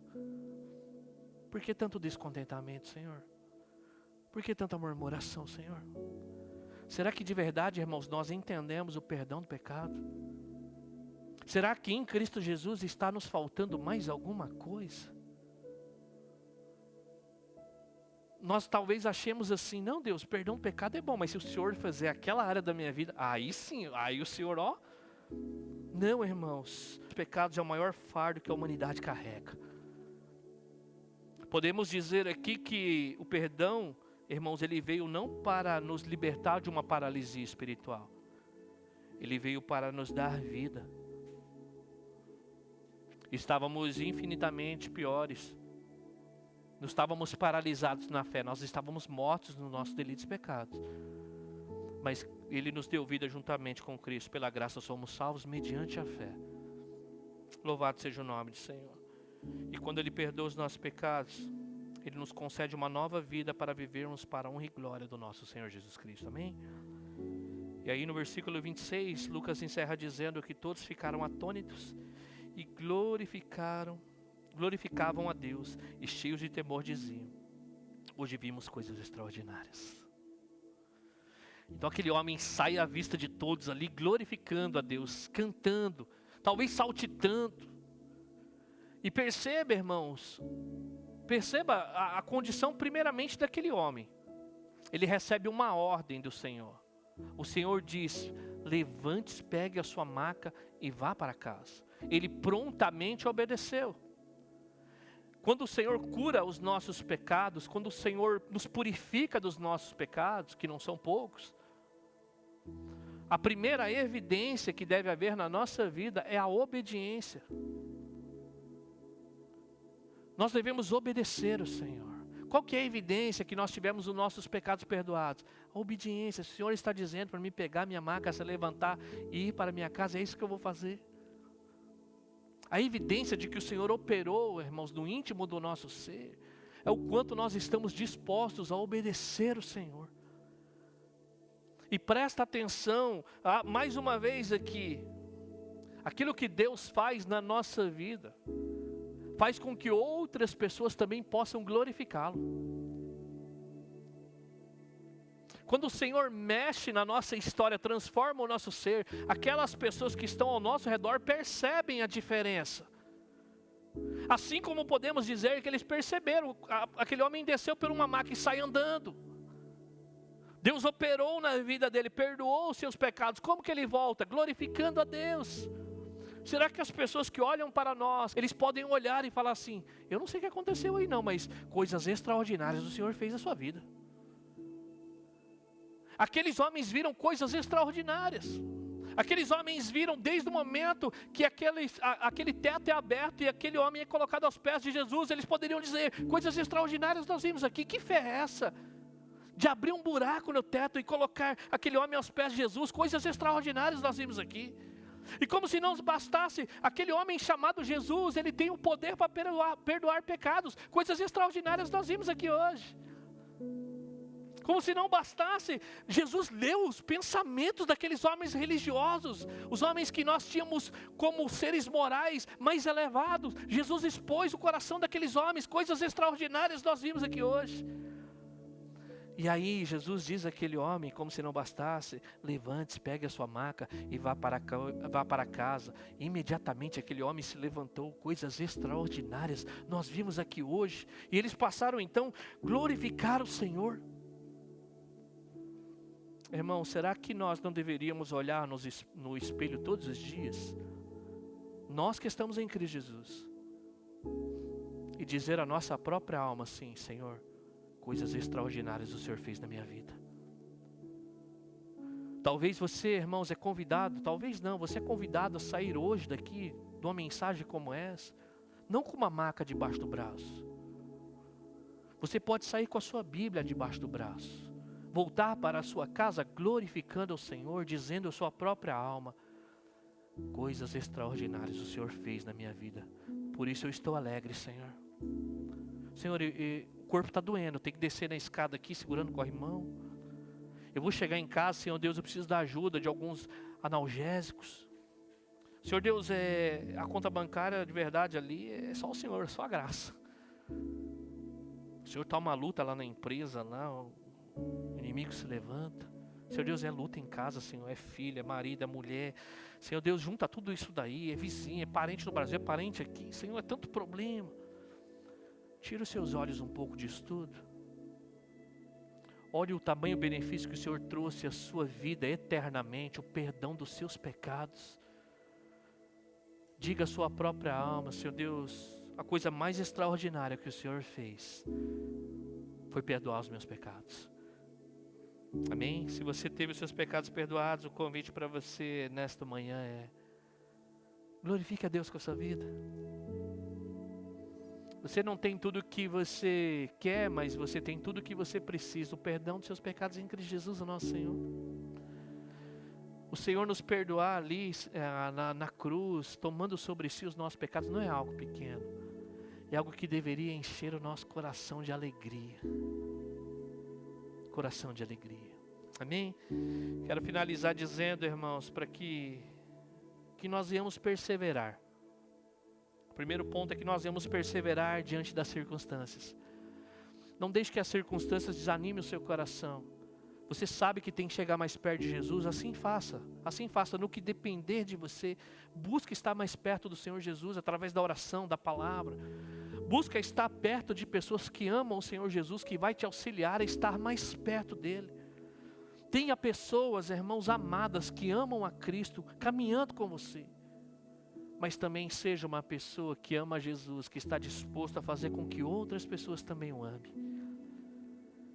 Por que tanto descontentamento, Senhor? Por que tanta murmuração, Senhor? Será que de verdade, irmãos, nós entendemos o perdão do pecado? Será que em Cristo Jesus está nos faltando mais alguma coisa? Nós talvez achemos assim, não, Deus, perdão do pecado é bom, mas se o Senhor fazer aquela área da minha vida, aí sim, aí o Senhor, ó. Não, irmãos, os pecados é o maior fardo que a humanidade carrega. Podemos dizer aqui que o perdão, irmãos, ele veio não para nos libertar de uma paralisia espiritual. Ele veio para nos dar vida. Estávamos infinitamente piores. Não estávamos paralisados na fé, nós estávamos mortos nos nossos delitos e pecados. Mas Ele nos deu vida juntamente com Cristo. Pela graça somos salvos mediante a fé. Louvado seja o nome do Senhor. E quando Ele perdoa os nossos pecados, Ele nos concede uma nova vida para vivermos para a honra e glória do nosso Senhor Jesus Cristo. Amém? E aí no versículo 26, Lucas encerra dizendo que todos ficaram atônitos e glorificavam a Deus, e cheios de temor diziam, hoje vimos coisas extraordinárias. Então aquele homem sai à vista de todos ali, glorificando a Deus, cantando, talvez saltitando. E perceba, irmãos, a condição primeiramente daquele homem. Ele recebe uma ordem do Senhor. O Senhor diz, levante-se, pegue a sua maca e vá para casa. Ele prontamente obedeceu. Quando o Senhor cura os nossos pecados, quando o Senhor nos purifica dos nossos pecados, que não são poucos, a primeira evidência que deve haver na nossa vida é a obediência. Nós devemos obedecer o Senhor. Qual que é a evidência que nós tivemos os nossos pecados perdoados? A obediência. O Senhor está dizendo para mim pegar minha maca, se levantar e ir para minha casa, é isso que eu vou fazer. A evidência de que o Senhor operou, irmãos, no íntimo do nosso ser, é o quanto nós estamos dispostos a obedecer o Senhor. E presta atenção, mais uma vez aqui, aquilo que Deus faz na nossa vida, faz com que outras pessoas também possam glorificá-lo. Quando o Senhor mexe na nossa história, transforma o nosso ser, aquelas pessoas que estão ao nosso redor percebem a diferença. Assim como podemos dizer que eles perceberam, aquele homem desceu por uma maca e sai andando. Deus operou na vida dele, perdoou os seus pecados. Como que ele volta? Glorificando a Deus. Será que as pessoas que olham para nós, eles podem olhar e falar assim, eu não sei o que aconteceu aí não, mas coisas extraordinárias o Senhor fez na sua vida. Aqueles homens viram coisas extraordinárias. Aqueles homens viram desde o momento que aquele teto é aberto e aquele homem é colocado aos pés de Jesus, eles poderiam dizer, coisas extraordinárias nós vimos aqui, que fé é essa? De abrir um buraco no teto e colocar aquele homem aos pés de Jesus, coisas extraordinárias nós vimos aqui. E como se não bastasse, aquele homem chamado Jesus, ele tem o poder para perdoar pecados, coisas extraordinárias nós vimos aqui hoje. Como se não bastasse, Jesus leu os pensamentos daqueles homens religiosos, os homens que nós tínhamos como seres morais mais elevados. Jesus expôs o coração daqueles homens, coisas extraordinárias nós vimos aqui hoje. E aí Jesus diz àquele homem, como se não bastasse: levante-se, pegue a sua maca e vá para casa. Imediatamente aquele homem se levantou, coisas extraordinárias nós vimos aqui hoje. E eles passaram então a glorificar o Senhor. Irmão, será que nós não deveríamos olhar no espelho todos os dias? Nós que estamos em Cristo Jesus. E dizer à nossa própria alma assim: Senhor, coisas extraordinárias o Senhor fez na minha vida. Talvez você, irmãos, é convidado, talvez não, você é convidado a sair hoje daqui de uma mensagem como essa, não com uma maca debaixo do braço. Você pode sair com a sua Bíblia debaixo do braço, voltar para a sua casa glorificando ao Senhor, dizendo à sua própria alma: coisas extraordinárias o Senhor fez na minha vida, por isso eu estou alegre, Senhor. Senhor, o corpo está doendo, eu tenho que descer na escada aqui segurando o corrimão. Eu vou chegar em casa, Senhor Deus, eu preciso da ajuda de alguns analgésicos. Senhor Deus, a conta bancária de verdade ali é só o Senhor, só a graça. O Senhor está uma luta lá na empresa, lá o inimigo se levanta. Senhor Deus, é luta em casa, Senhor, é filha, é marido, é mulher. Senhor Deus, junta tudo isso daí, é vizinho, é parente no Brasil, é parente aqui. Senhor, é tanto problema. Tira os seus olhos um pouco disso tudo. Olhe o tamanho benefício que o Senhor trouxe à sua vida eternamente, o perdão dos seus pecados. Diga à sua própria alma: Senhor Deus, a coisa mais extraordinária que o Senhor fez foi perdoar os meus pecados. Amém? Se você teve os seus pecados perdoados, o convite para você nesta manhã é: glorifique a Deus com a sua vida. Você não tem tudo o que você quer, mas você tem tudo o que você precisa: o perdão dos seus pecados em Cristo Jesus, o nosso Senhor. O Senhor nos perdoar ali na cruz, tomando sobre si os nossos pecados, não é algo pequeno. É algo que deveria encher o nosso coração de alegria. Coração de alegria. Amém? Quero finalizar dizendo, irmãos, para que nós venhamos perseverar. O primeiro ponto é que nós devemos perseverar diante das circunstâncias. Não deixe que as circunstâncias desanimem o seu coração. Você sabe que tem que chegar mais perto de Jesus, assim faça. Assim faça, no que depender de você. Busque estar mais perto do Senhor Jesus através da oração, da palavra. Busque estar perto de pessoas que amam o Senhor Jesus, que vai te auxiliar a estar mais perto dEle. Tenha pessoas, irmãos, amadas que amam a Cristo, caminhando com você. Mas também seja uma pessoa que ama Jesus, que está disposto a fazer com que outras pessoas também o amem.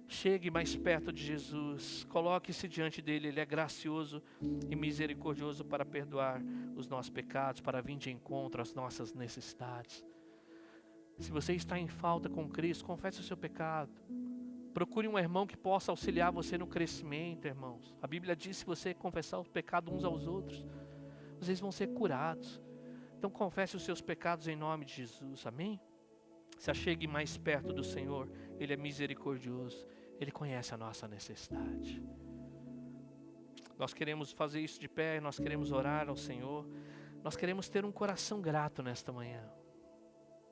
Chegue mais perto de Jesus, coloque-se diante dele, ele é gracioso e misericordioso para perdoar os nossos pecados, para vir de encontro às nossas necessidades. Se você está em falta com Cristo, confesse o seu pecado. Procure um irmão que possa auxiliar você no crescimento, irmãos. A Bíblia diz: se você confessar os pecados uns aos outros, vocês vão ser curados. Então confesse os seus pecados em nome de Jesus, amém? Se achegue mais perto do Senhor, Ele é misericordioso, Ele conhece a nossa necessidade. Nós queremos fazer isso de pé, nós queremos orar ao Senhor, nós queremos ter um coração grato nesta manhã.